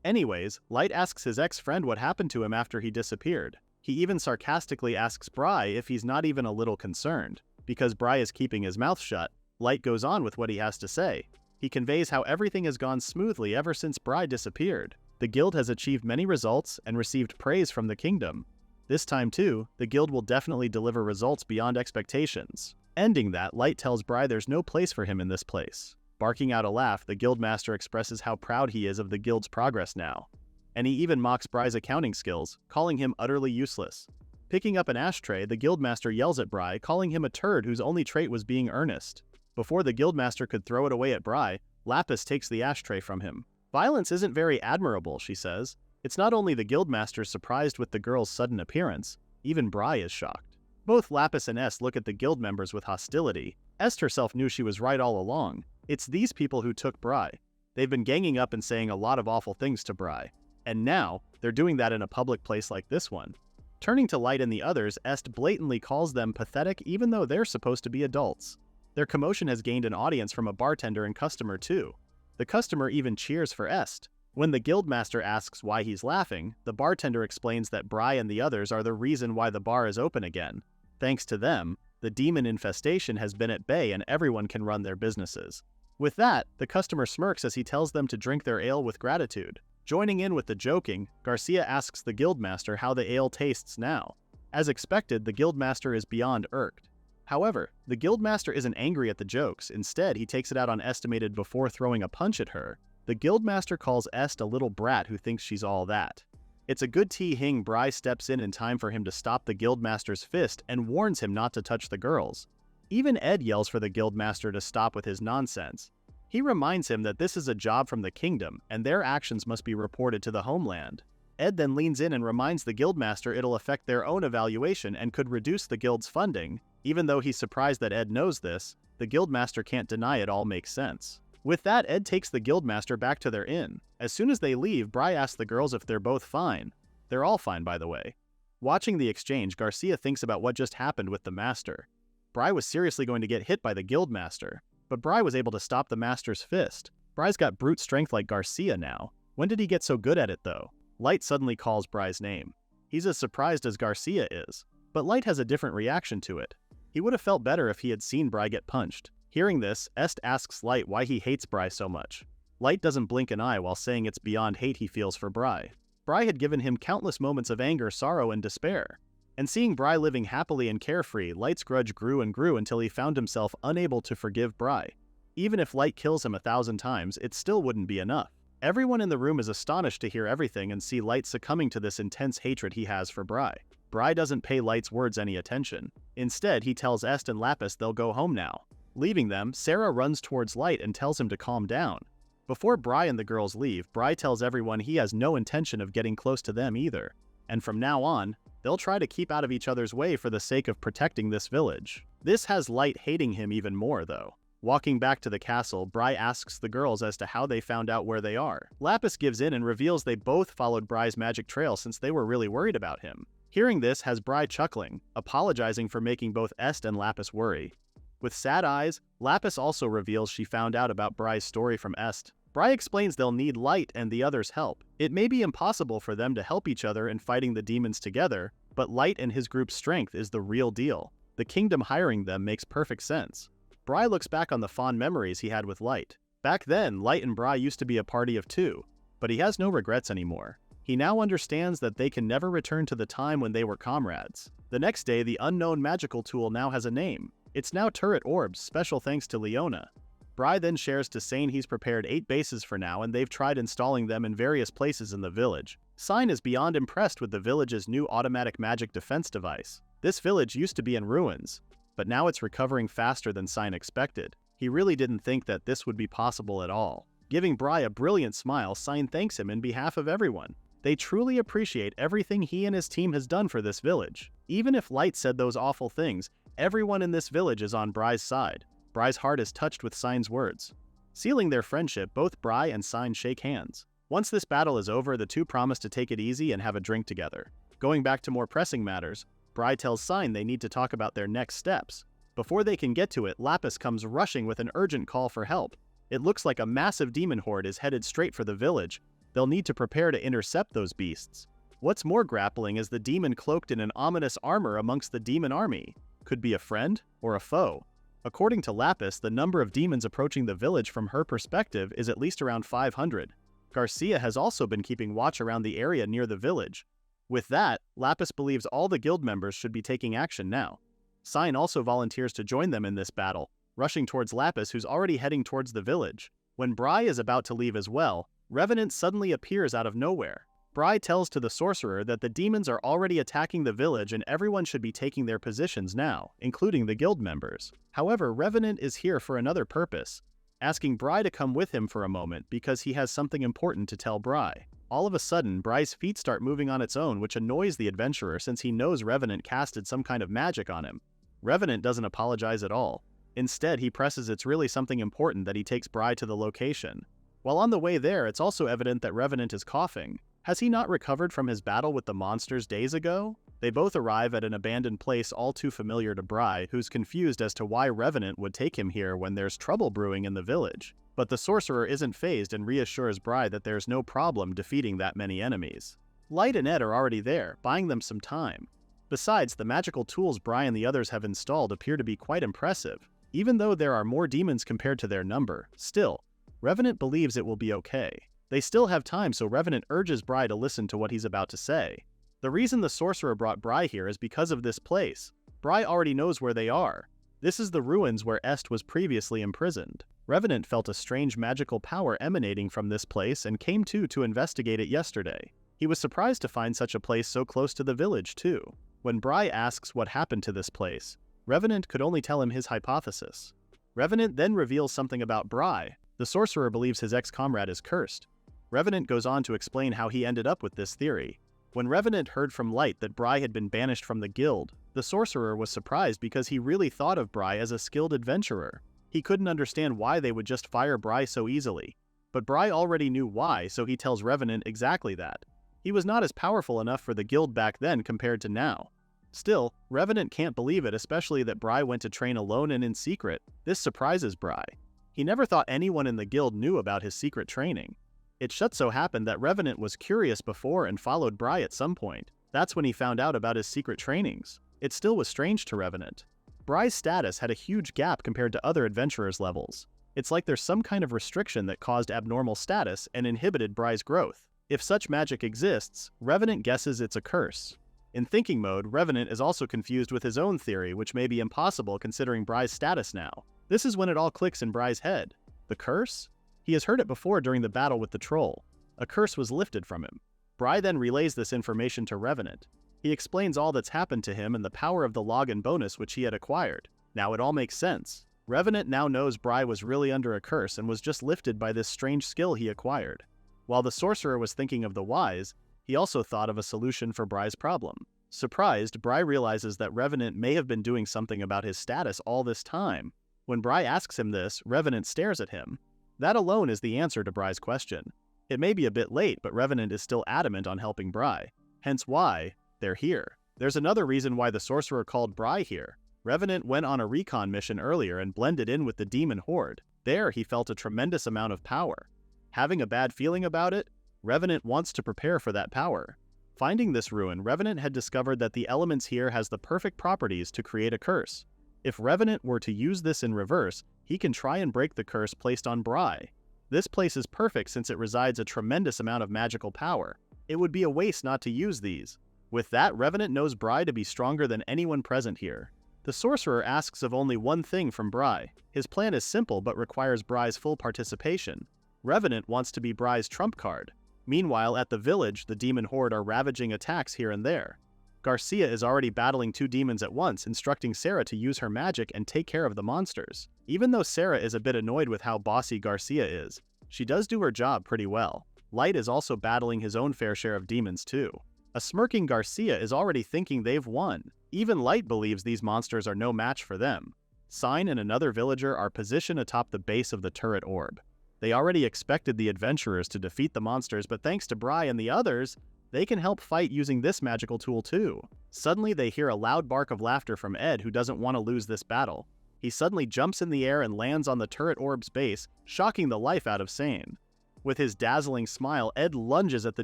S1: Anyways, Light asks his ex-friend what happened to him after he disappeared. He even sarcastically asks Bry if he's not even a little concerned. Because Bry is keeping his mouth shut, Light goes on with what he has to say. He conveys how everything has gone smoothly ever since Bry disappeared. The guild has achieved many results and received praise from the kingdom. This time too, the guild will definitely deliver results beyond expectations. Ending that, Light tells Bry there's no place for him in this place. Barking out a laugh, the guildmaster expresses how proud he is of the guild's progress now. And he even mocks Bry's accounting skills, calling him utterly useless. Picking up an ashtray, the guildmaster yells at Bry, calling him a turd whose only trait was being earnest. Before the guildmaster could throw it away at Bry, Lapis takes the ashtray from him. Violence isn't very admirable, she says. It's not only the guildmaster surprised with the girl's sudden appearance, even Bry is shocked. Both Lapis and Est look at the guild members with hostility. Est herself knew she was right all along. It's these people who took Bry. They've been ganging up and saying a lot of awful things to Bry. And now, they're doing that in a public place like this one. Turning to Light and the others, Est blatantly calls them pathetic even though they're supposed to be adults. Their commotion has gained an audience from a bartender and customer too. The customer even cheers for Est. When the guildmaster asks why he's laughing, the bartender explains that Bry and the others are the reason why the bar is open again. Thanks to them, the demon infestation has been at bay and everyone can run their businesses. With that, the customer smirks as he tells them to drink their ale with gratitude. Joining in with the joking, Garcia asks the guildmaster how the ale tastes now. As expected, the guildmaster is beyond irked. However, the guildmaster isn't angry at the jokes. Instead, he takes it out on Estimated before throwing a punch at her. The guildmaster calls Est a little brat who thinks she's all that. It's a good Hing Bry steps in time for him to stop the guildmaster's fist and warns him not to touch the girls. Even Ed yells for the guildmaster to stop with his nonsense. He reminds him that this is a job from the kingdom and their actions must be reported to the homeland. Ed then leans in and reminds the guildmaster it'll affect their own evaluation and could reduce the guild's funding. Even though he's surprised that Ed knows this, the guildmaster can't deny it all makes sense. With that, Ed takes the guildmaster back to their inn. As soon as they leave, Bry asks the girls if they're both fine. They're all fine, by the way. Watching the exchange, Garcia thinks about what just happened with the master. Bry was seriously going to get hit by the guildmaster, but Bry was able to stop the master's fist. Bry's got brute strength like Garcia now. When did he get so good at it, though? Light suddenly calls Bry's name. He's as surprised as Garcia is, but Light has a different reaction to it. He would have felt better if he had seen Bry get punched. Hearing this, Est asks Light why he hates Bry so much. Light doesn't blink an eye while saying it's beyond hate he feels for Bry. Bry had given him countless moments of anger, sorrow, and despair. And seeing Bry living happily and carefree, Light's grudge grew and grew until he found himself unable to forgive Bry. Even if Light kills him 1,000 times, it still wouldn't be enough. Everyone in the room is astonished to hear everything and see Light succumbing to this intense hatred he has for Bry. Bry doesn't pay Light's words any attention. Instead, he tells Est and Lapis they'll go home now. Leaving them, Sarah runs towards Light and tells him to calm down. Before Bry and the girls leave, Bry tells everyone he has no intention of getting close to them either. And from now on, they'll try to keep out of each other's way for the sake of protecting this village. This has Light hating him even more, though. Walking back to the castle, Bry asks the girls as to how they found out where they are. Lapis gives in and reveals they both followed Bry's magic trail since they were really worried about him. Hearing this has Bry chuckling, apologizing for making both Est and Lapis worry. With sad eyes, Lapis also reveals she found out about Bry's story from Est. Bry explains they'll need Light and the others' help. It may be impossible for them to help each other in fighting the demons together, but Light and his group's strength is the real deal. The kingdom hiring them makes perfect sense. Bry looks back on the fond memories he had with Light. Back then, Light and Bry used to be a party of two, but he has no regrets anymore. He now understands that they can never return to the time when they were comrades. The next day, the unknown magical tool now has a name. It's now Turret Orbs, special thanks to Leona. Bry then shares to Sane he's prepared 8 bases for now and they've tried installing them in various places in the village. Sine is beyond impressed with the village's new automatic magic defense device. This village used to be in ruins, but now it's recovering faster than Sine expected. He really didn't think that this would be possible at all. Giving Bry a brilliant smile, Sine thanks him in behalf of everyone. They truly appreciate everything he and his team has done for this village. Even if Light said those awful things, everyone in this village is on Bry's side. Bry's heart is touched with Sine's words. Sealing their friendship, both Bry and Sine shake hands. Once this battle is over, the two promise to take it easy and have a drink together. Going back to more pressing matters, Bry tells Sine they need to talk about their next steps. Before they can get to it, Lapis comes rushing with an urgent call for help. It looks like a massive demon horde is headed straight for the village. They'll need to prepare to intercept those beasts. What's more grappling is the demon cloaked in an ominous armor amongst the demon army. Could be a friend or a foe. According to Lapis, the number of demons approaching the village from her perspective is at least around 500. Garcia has also been keeping watch around the area near the village. With that, Lapis believes all the guild members should be taking action now. Sine also volunteers to join them in this battle, rushing towards Lapis who's already heading towards the village. When Bry is about to leave as well, Revenant suddenly appears out of nowhere. Bry tells to the sorcerer that the demons are already attacking the village and everyone should be taking their positions now, including the guild members. However, Revenant is here for another purpose, asking Bry to come with him for a moment because he has something important to tell Bry. All of a sudden, Bry's feet start moving on its own, which annoys the adventurer since he knows Revenant casted some kind of magic on him. Revenant doesn't apologize at all. Instead, he presses it's really something important that he takes Bry to the location. While on the way there, it's also evident that Revenant is coughing. Has he not recovered from his battle with the monsters days ago? They both arrive at an abandoned place all too familiar to Bry, who's confused as to why Revenant would take him here when there's trouble brewing in the village. But the sorcerer isn't fazed and reassures Bry that there's no problem defeating that many enemies. Light and Ed are already there, buying them some time. Besides, the magical tools Bry and the others have installed appear to be quite impressive. Even though there are more demons compared to their number, still, Revenant believes it will be okay. They still have time, so Revenant urges Bry to listen to what he's about to say. The reason the sorcerer brought Bry here is because of this place. Bry already knows where they are. This is the ruins where Est was previously imprisoned. Revenant felt a strange magical power emanating from this place and came to investigate it yesterday. He was surprised to find such a place so close to the village too. When Bry asks what happened to this place, Revenant could only tell him his hypothesis. Revenant then reveals something about Bry. The sorcerer believes his ex-comrade is cursed. Revenant goes on to explain how he ended up with this theory. When Revenant heard from Light that Bry had been banished from the guild, the sorcerer was surprised because he really thought of Bry as a skilled adventurer. He couldn't understand why they would just fire Bry so easily. But Bry already knew why, so he tells Revenant exactly that. He was not as powerful enough for the guild back then compared to now. Still, Revenant can't believe it, especially that Bry went to train alone and in secret. This surprises Bry. He never thought anyone in the guild knew about his secret training. It just so happened that Revenant was curious before and followed Bry at some point. That's when he found out about his secret trainings. It still was strange to Revenant. Bry's status had a huge gap compared to other adventurers' levels. It's like there's some kind of restriction that caused abnormal status and inhibited Bry's growth. If such magic exists, Revenant guesses it's a curse. In thinking mode, Revenant is also confused with his own theory, which may be impossible considering Bry's status now. This is when it all clicks in Bry's head. The curse? He has heard it before during the battle with the troll. A curse was lifted from him. Bry then relays this information to Revenant. He explains all that's happened to him and the power of the login bonus which he had acquired. Now it all makes sense. Revenant now knows Bry was really under a curse and was just lifted by this strange skill he acquired. While the sorcerer was thinking of the wise, he also thought of a solution for Bry's problem. Surprised, Bry realizes that Revenant may have been doing something about his status all this time. When Bry asks him this, Revenant stares at him. That alone is the answer to Bry's question. It may be a bit late, but Revenant is still adamant on helping Bry. Hence why they're here. There's another reason why the sorcerer called Bry here. Revenant went on a recon mission earlier and blended in with the demon horde. There, he felt a tremendous amount of power. Having a bad feeling about it, Revenant wants to prepare for that power. Finding this ruin, Revenant had discovered that the elements here has the perfect properties to create a curse. If Revenant were to use this in reverse, he can try and break the curse placed on Bry. This place is perfect since it resides a tremendous amount of magical power. It would be a waste not to use these. With that, Revenant knows Bry to be stronger than anyone present here. The sorcerer asks of only one thing from Bry. His plan is simple but requires Bry's full participation. Revenant wants to be Bry's trump card. Meanwhile, at the village, the demon horde are ravaging attacks here and there. Garcia is already battling 2 demons at once, instructing Sarah to use her magic and take care of the monsters. Even though Sarah is a bit annoyed with how bossy Garcia is, she does do her job pretty well. Light is also battling his own fair share of demons too. A smirking Garcia is already thinking they've won. Even Light believes these monsters are no match for them. Sign and another villager are positioned atop the base of the turret orb. They already expected the adventurers to defeat the monsters, but thanks to Bry and the others, they can help fight using this magical tool too. Suddenly they hear a loud bark of laughter from Ed, who doesn't want to lose this battle. He suddenly jumps in the air and lands on the turret orb's base, shocking the life out of Sane. With his dazzling smile, Ed lunges at the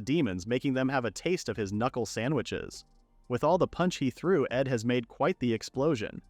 S1: demons, making them have a taste of his knuckle sandwiches. With all the punch he threw, Ed has made quite the explosion.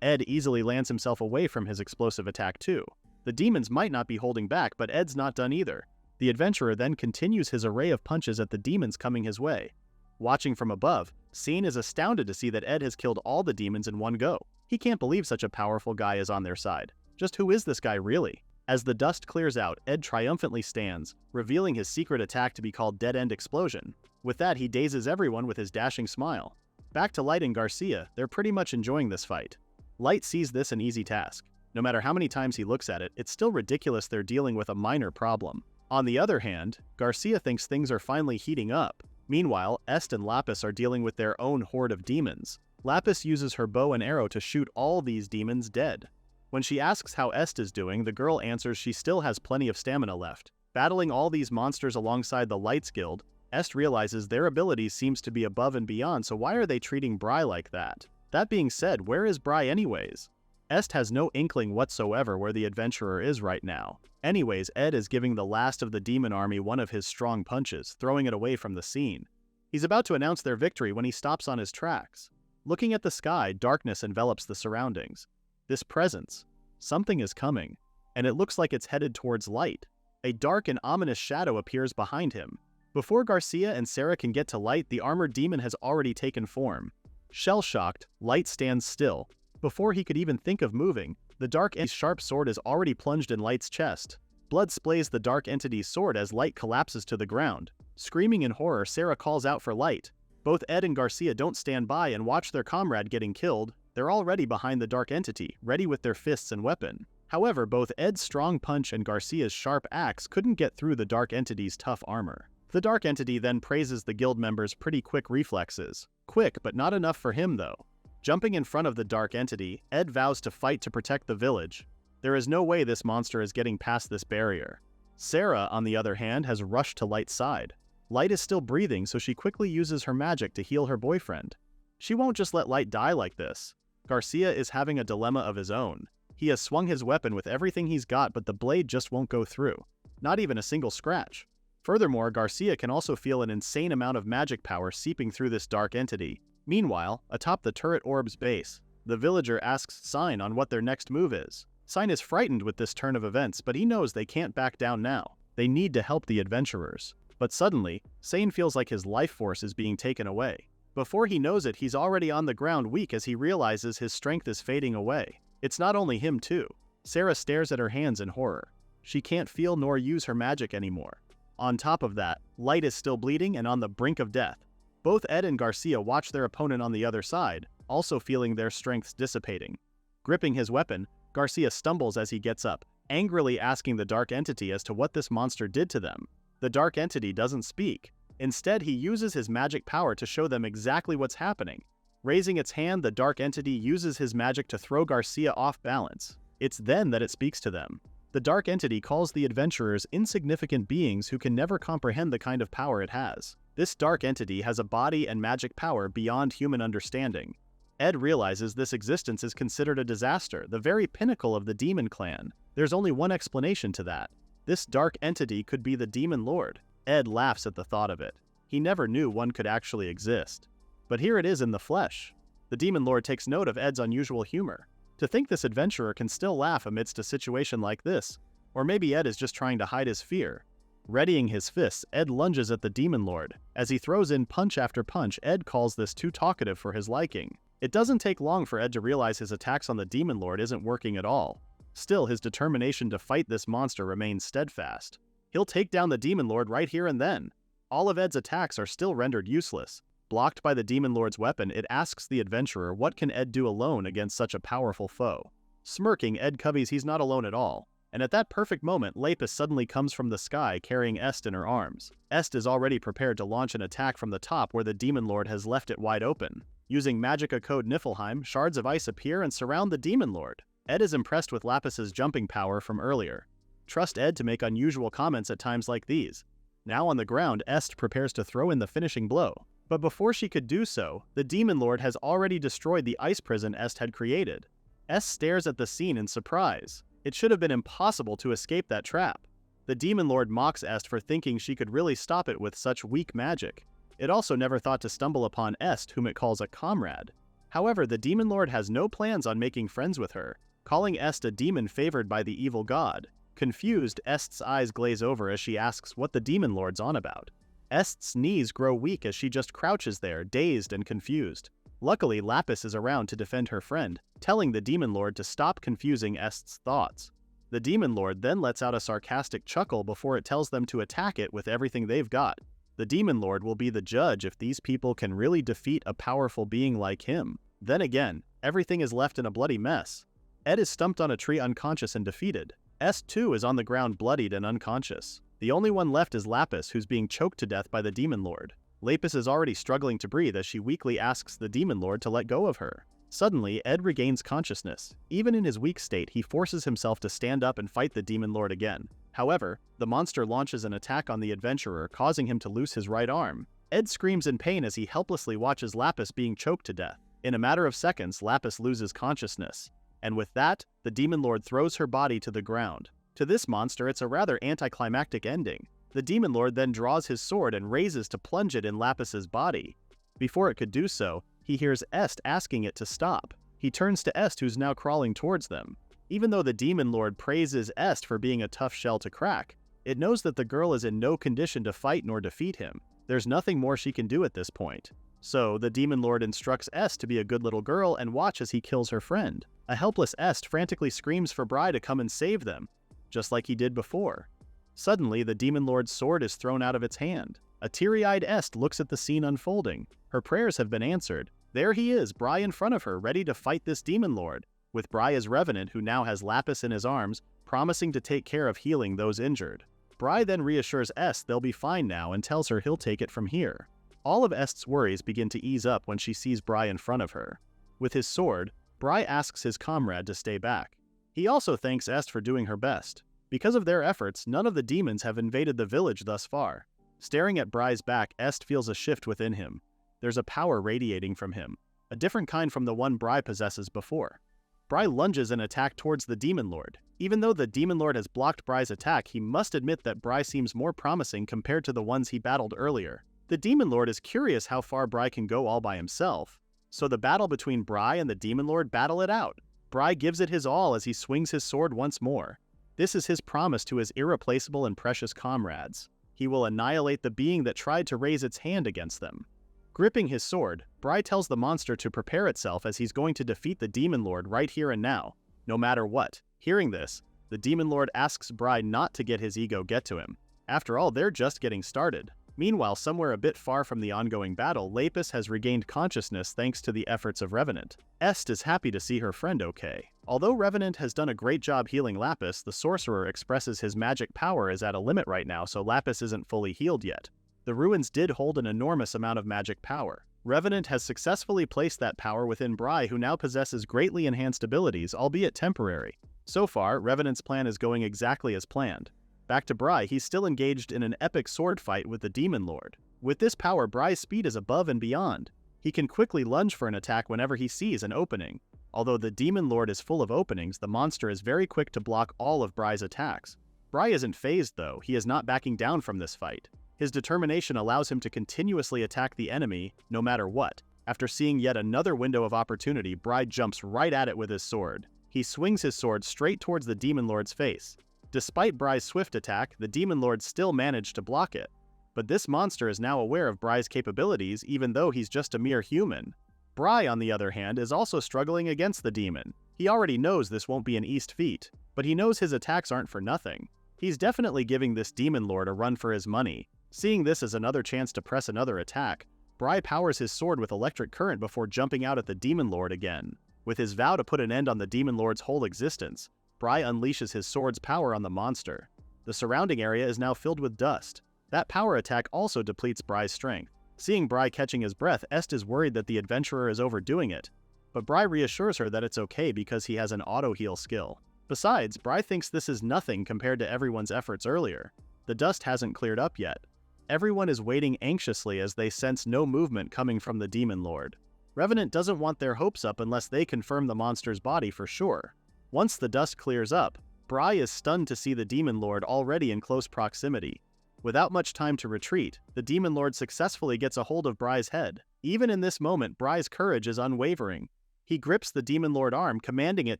S1: Ed easily lands himself away from his explosive attack too. The demons might not be holding back, but Ed's not done either. The adventurer then continues his array of punches at the demons coming his way. Watching from above, Sane is astounded to see that Ed has killed all the demons in one go. He can't believe such a powerful guy is on their side. Just who is this guy really? As the dust clears out, Ed triumphantly stands, revealing his secret attack to be called Dead End Explosion. With that, he dazes everyone with his dashing smile. Back to Light and Garcia, they're pretty much enjoying this fight. Light sees this an easy task. No matter how many times he looks at it, it's still ridiculous they're dealing with a minor problem. On the other hand, Garcia thinks things are finally heating up. Meanwhile, Est and Lapis are dealing with their own horde of demons. Lapis uses her bow and arrow to shoot all these demons dead. When she asks how Est is doing, the girl answers she still has plenty of stamina left. Battling all these monsters alongside the Lights Guild, Est realizes their abilities seems to be above and beyond, so why are they treating Bry like that? That being said, where is Bry anyways? Est has no inkling whatsoever where the adventurer is right now. Anyways, Ed is giving the last of the demon army one of his strong punches, throwing it away from the scene. He's about to announce their victory when he stops on his tracks. Looking at the sky, darkness envelops the surroundings. This presence, something is coming, and it looks like it's headed towards Light. A dark and ominous shadow appears behind him. Before Garcia and Sarah can get to Light, the armored demon has already taken form. Shell-shocked, Light stands still. Before he could even think of moving, the dark entity's sharp sword is already plunged in Light's chest. Blood splays the dark entity's sword as Light collapses to the ground. Screaming in horror, Sarah calls out for Light. Both Ed and Garcia don't stand by and watch their comrade getting killed. They're already behind the dark entity, ready with their fists and weapon. However, both Ed's strong punch and Garcia's sharp axe couldn't get through the dark entity's tough armor. The dark entity then praises the guild members' pretty quick reflexes. Quick, but not enough for him though. Jumping in front of the dark entity, Ed vows to fight to protect the village. There is no way this monster is getting past this barrier. Sarah, on the other hand, has rushed to Light's side. Light is still breathing, so she quickly uses her magic to heal her boyfriend. She won't just let Light die like this. Garcia is having a dilemma of his own. He has swung his weapon with everything he's got, but the blade just won't go through. Not even a single scratch. Furthermore, Garcia can also feel an insane amount of magic power seeping through this dark entity. Meanwhile, atop the turret orb's base, the villager asks Sign on what their next move is. Sign is frightened with this turn of events, but he knows they can't back down now. They need to help the adventurers. But suddenly, Sane feels like his life force is being taken away. Before he knows it, he's already on the ground weak as he realizes his strength is fading away. It's not only him too. Sarah stares at her hands in horror. She can't feel nor use her magic anymore. On top of that, Light is still bleeding and on the brink of death. Both Ed and Garcia watch their opponent on the other side, also feeling their strengths dissipating. Gripping his weapon, Garcia stumbles as he gets up, angrily asking the dark entity as to what this monster did to them. The dark entity doesn't speak. Instead, he uses his magic power to show them exactly what's happening. Raising its hand, the dark entity uses his magic to throw Garcia off balance. It's then that it speaks to them. The dark entity calls the adventurers insignificant beings who can never comprehend the kind of power it has. This dark entity has a body and magic power beyond human understanding. Ed realizes this existence is considered a disaster, the very pinnacle of the demon clan. There's only one explanation to that. This dark entity could be the demon lord. Ed laughs at the thought of it. He never knew one could actually exist. But here it is in the flesh. The demon lord takes note of Ed's unusual humor. To think this adventurer can still laugh amidst a situation like this. Or maybe Ed is just trying to hide his fear. Readying his fists, Ed lunges at the demon lord. As he throws in punch after punch, Ed calls this too talkative for his liking. It doesn't take long for Ed to realize his attacks on the Demon Lord isn't working at all. Still, his determination to fight this monster remains steadfast. He'll take down the Demon Lord right here and then. All of Ed's attacks are still rendered useless. Blocked by the Demon Lord's weapon, it asks the adventurer what can Ed do alone against such a powerful foe. Smirking, Ed coveys he's not alone at all. And at that perfect moment, Lapis suddenly comes from the sky carrying Est in her arms. Est is already prepared to launch an attack from the top where the Demon Lord has left it wide open. Using Magicka Code Niflheim, shards of ice appear and surround the Demon Lord. Ed is impressed with Lapis's jumping power from earlier. Trust Ed to make unusual comments at times like these. Now on the ground, Est prepares to throw in the finishing blow. But before she could do so, the Demon Lord has already destroyed the ice prison Est had created. Est stares at the scene in surprise. It should have been impossible to escape that trap. The Demon Lord mocks Est for thinking she could really stop it with such weak magic. It also never thought to stumble upon Est, whom it calls a comrade. However, the Demon Lord has no plans on making friends with her, calling Est a demon favored by the evil god. Confused, Est's eyes glaze over as she asks what the Demon Lord's on about. Est's knees grow weak as she just crouches there, dazed and confused. Luckily, Lapis is around to defend her friend, telling the Demon Lord to stop confusing Est's thoughts. The Demon Lord then lets out a sarcastic chuckle before it tells them to attack it with everything they've got. The Demon Lord will be the judge if these people can really defeat a powerful being like him. Then again, everything is left in a bloody mess. Ed is stumped on a tree unconscious and defeated. Est too is on the ground bloodied and unconscious. The only one left is Lapis, who's being choked to death by the Demon Lord. Lapis is already struggling to breathe as she weakly asks the Demon Lord to let go of her. Suddenly, Ed regains consciousness. Even in his weak state, he forces himself to stand up and fight the Demon Lord again. However, the monster launches an attack on the adventurer, causing him to lose his right arm. Ed screams in pain as he helplessly watches Lapis being choked to death. In a matter of seconds, Lapis loses consciousness. And with that, the Demon Lord throws her body to the ground. To this monster, it's a rather anticlimactic ending. The Demon Lord then draws his sword and raises to plunge it in Lapis's body. Before it could do so, he hears Est asking it to stop. He turns to Est, who's now crawling towards them. Even though the Demon Lord praises Est for being a tough shell to crack, it knows that the girl is in no condition to fight nor defeat him. There's nothing more she can do at this point. So, the Demon Lord instructs Est to be a good little girl and watch as he kills her friend. A helpless Est frantically screams for Bri to come and save them, just like he did before. Suddenly, the Demon Lord's sword is thrown out of its hand. A teary-eyed Est looks at the scene unfolding. Her prayers have been answered. There he is, Bri in front of her, ready to fight this Demon Lord, with Bri as Revenant, who now has Lapis in his arms, promising to take care of healing those injured. Bri then reassures Est they'll be fine now and tells her he'll take it from here. All of Est's worries begin to ease up when she sees Bri in front of her. With his sword, Bri asks his comrade to stay back. He also thanks Est for doing her best. Because of their efforts, none of the demons have invaded the village thus far. Staring at Bri's back, Est feels a shift within him. There's a power radiating from him, a different kind from the one Bri possesses before. Bri lunges an attack towards the Demon Lord. Even though the Demon Lord has blocked Bri's attack, he must admit that Bri seems more promising compared to the ones he battled earlier. The Demon Lord is curious how far Bri can go all by himself, so the battle between Bri and the Demon Lord battle it out. Bri gives it his all as he swings his sword once more. This is his promise to his irreplaceable and precious comrades. He will annihilate the being that tried to raise its hand against them. Gripping his sword, Bri tells the monster to prepare itself as he's going to defeat the Demon Lord right here and now, no matter what. Hearing this, the Demon Lord asks Bri not to get his ego get to him. After all, they're just getting started. Meanwhile, somewhere a bit far from the ongoing battle, Lapis has regained consciousness thanks to the efforts of Revenant. Est is happy to see her friend okay. Although Revenant has done a great job healing Lapis, the sorcerer expresses his magic power is at a limit right now, so Lapis isn't fully healed yet. The ruins did hold an enormous amount of magic power. Revenant has successfully placed that power within Bri, who now possesses greatly enhanced abilities, albeit temporary. So far, Revenant's plan is going exactly as planned. Back to Bri, he's still engaged in an epic sword fight with the Demon Lord. With this power, Bri's speed is above and beyond. He can quickly lunge for an attack whenever he sees an opening. Although the Demon Lord is full of openings, the monster is very quick to block all of Bri's attacks. Bri isn't phased though, he is not backing down from this fight. His determination allows him to continuously attack the enemy, no matter what. After seeing yet another window of opportunity, Bri jumps right at it with his sword. He swings his sword straight towards the Demon Lord's face. Despite Bri's swift attack, the Demon Lord still managed to block it. But this monster is now aware of Bri's capabilities even though he's just a mere human. Bry, on the other hand, is also struggling against the demon. He already knows this won't be an easy feat, but he knows his attacks aren't for nothing. He's definitely giving this demon lord a run for his money. Seeing this as another chance to press another attack, Bry powers his sword with electric current before jumping out at the demon lord again. With his vow to put an end on the demon lord's whole existence, Bry unleashes his sword's power on the monster. The surrounding area is now filled with dust. That power attack also depletes Bry's strength. Seeing Bry catching his breath, Est is worried that the adventurer is overdoing it, but Bry reassures her that it's okay because he has an auto-heal skill. Besides, Bry thinks this is nothing compared to everyone's efforts earlier. The dust hasn't cleared up yet. Everyone is waiting anxiously as they sense no movement coming from the demon lord. Revenant doesn't want their hopes up unless they confirm the monster's body for sure. Once the dust clears up, Bry is stunned to see the demon lord already in close proximity. Without much time to retreat, the demon lord successfully gets a hold of Bry's head. Even in this moment, Bry's courage is unwavering. He grips the demon lord arm, commanding it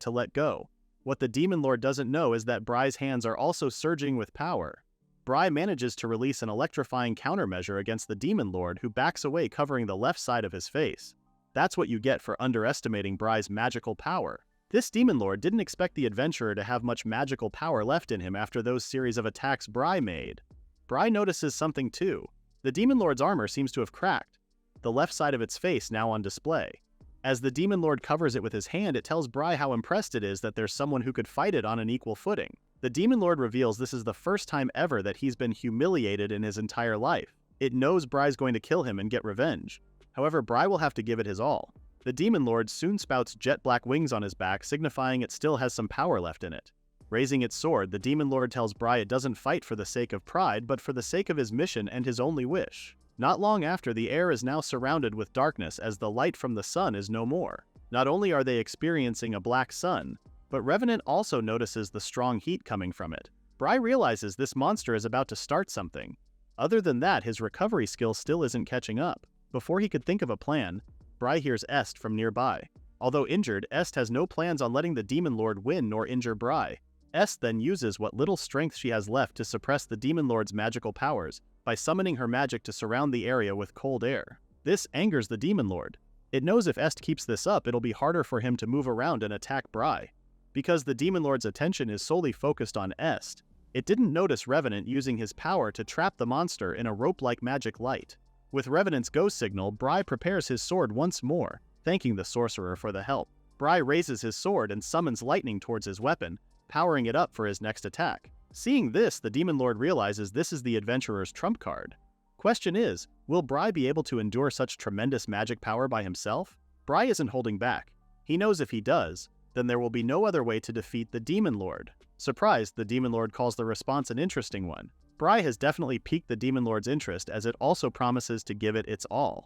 S1: to let go. What the demon lord doesn't know is that Bry's hands are also surging with power. Bry manages to release an electrifying countermeasure against the demon lord, who backs away, covering the left side of his face. That's what you get for underestimating Bry's magical power. This demon lord didn't expect the adventurer to have much magical power left in him after those series of attacks Bry made. Bry notices something too. The demon lord's armor seems to have cracked, the left side of its face now on display. As the demon lord covers it with his hand, it tells Bry how impressed it is that there's someone who could fight it on an equal footing. The demon lord reveals this is the first time ever that he's been humiliated in his entire life. It knows Bry's going to kill him and get revenge. However, Bry will have to give it his all. The demon lord soon spouts jet black wings on his back, signifying it still has some power left in it. Raising its sword, the demon lord tells Bry it doesn't fight for the sake of pride, but for the sake of his mission and his only wish. Not long after, the air is now surrounded with darkness as the light from the sun is no more. Not only are they experiencing a black sun, but Revenant also notices the strong heat coming from it. Bry realizes this monster is about to start something. Other than that, his recovery skill still isn't catching up. Before he could think of a plan, Bry hears Est from nearby. Although injured, Est has no plans on letting the demon lord win nor injure Bry. Est then uses what little strength she has left to suppress the demon lord's magical powers by summoning her magic to surround the area with cold air. This angers the demon lord. It knows if Est keeps this up, it'll be harder for him to move around and attack Bry. Because the demon lord's attention is solely focused on Est, it didn't notice Revenant using his power to trap the monster in a rope-like magic light. With Revenant's go signal, Bry prepares his sword once more, thanking the sorcerer for the help. Bry raises his sword and summons lightning towards his weapon, powering it up for his next attack. Seeing this, the demon lord realizes this is the adventurer's trump card. Question is, will Bry be able to endure such tremendous magic power by himself? Bry isn't holding back. He knows if he does, then there will be no other way to defeat the demon lord. Surprised, the demon lord calls the response an interesting one. Bry has definitely piqued the demon lord's interest, as it also promises to give it its all.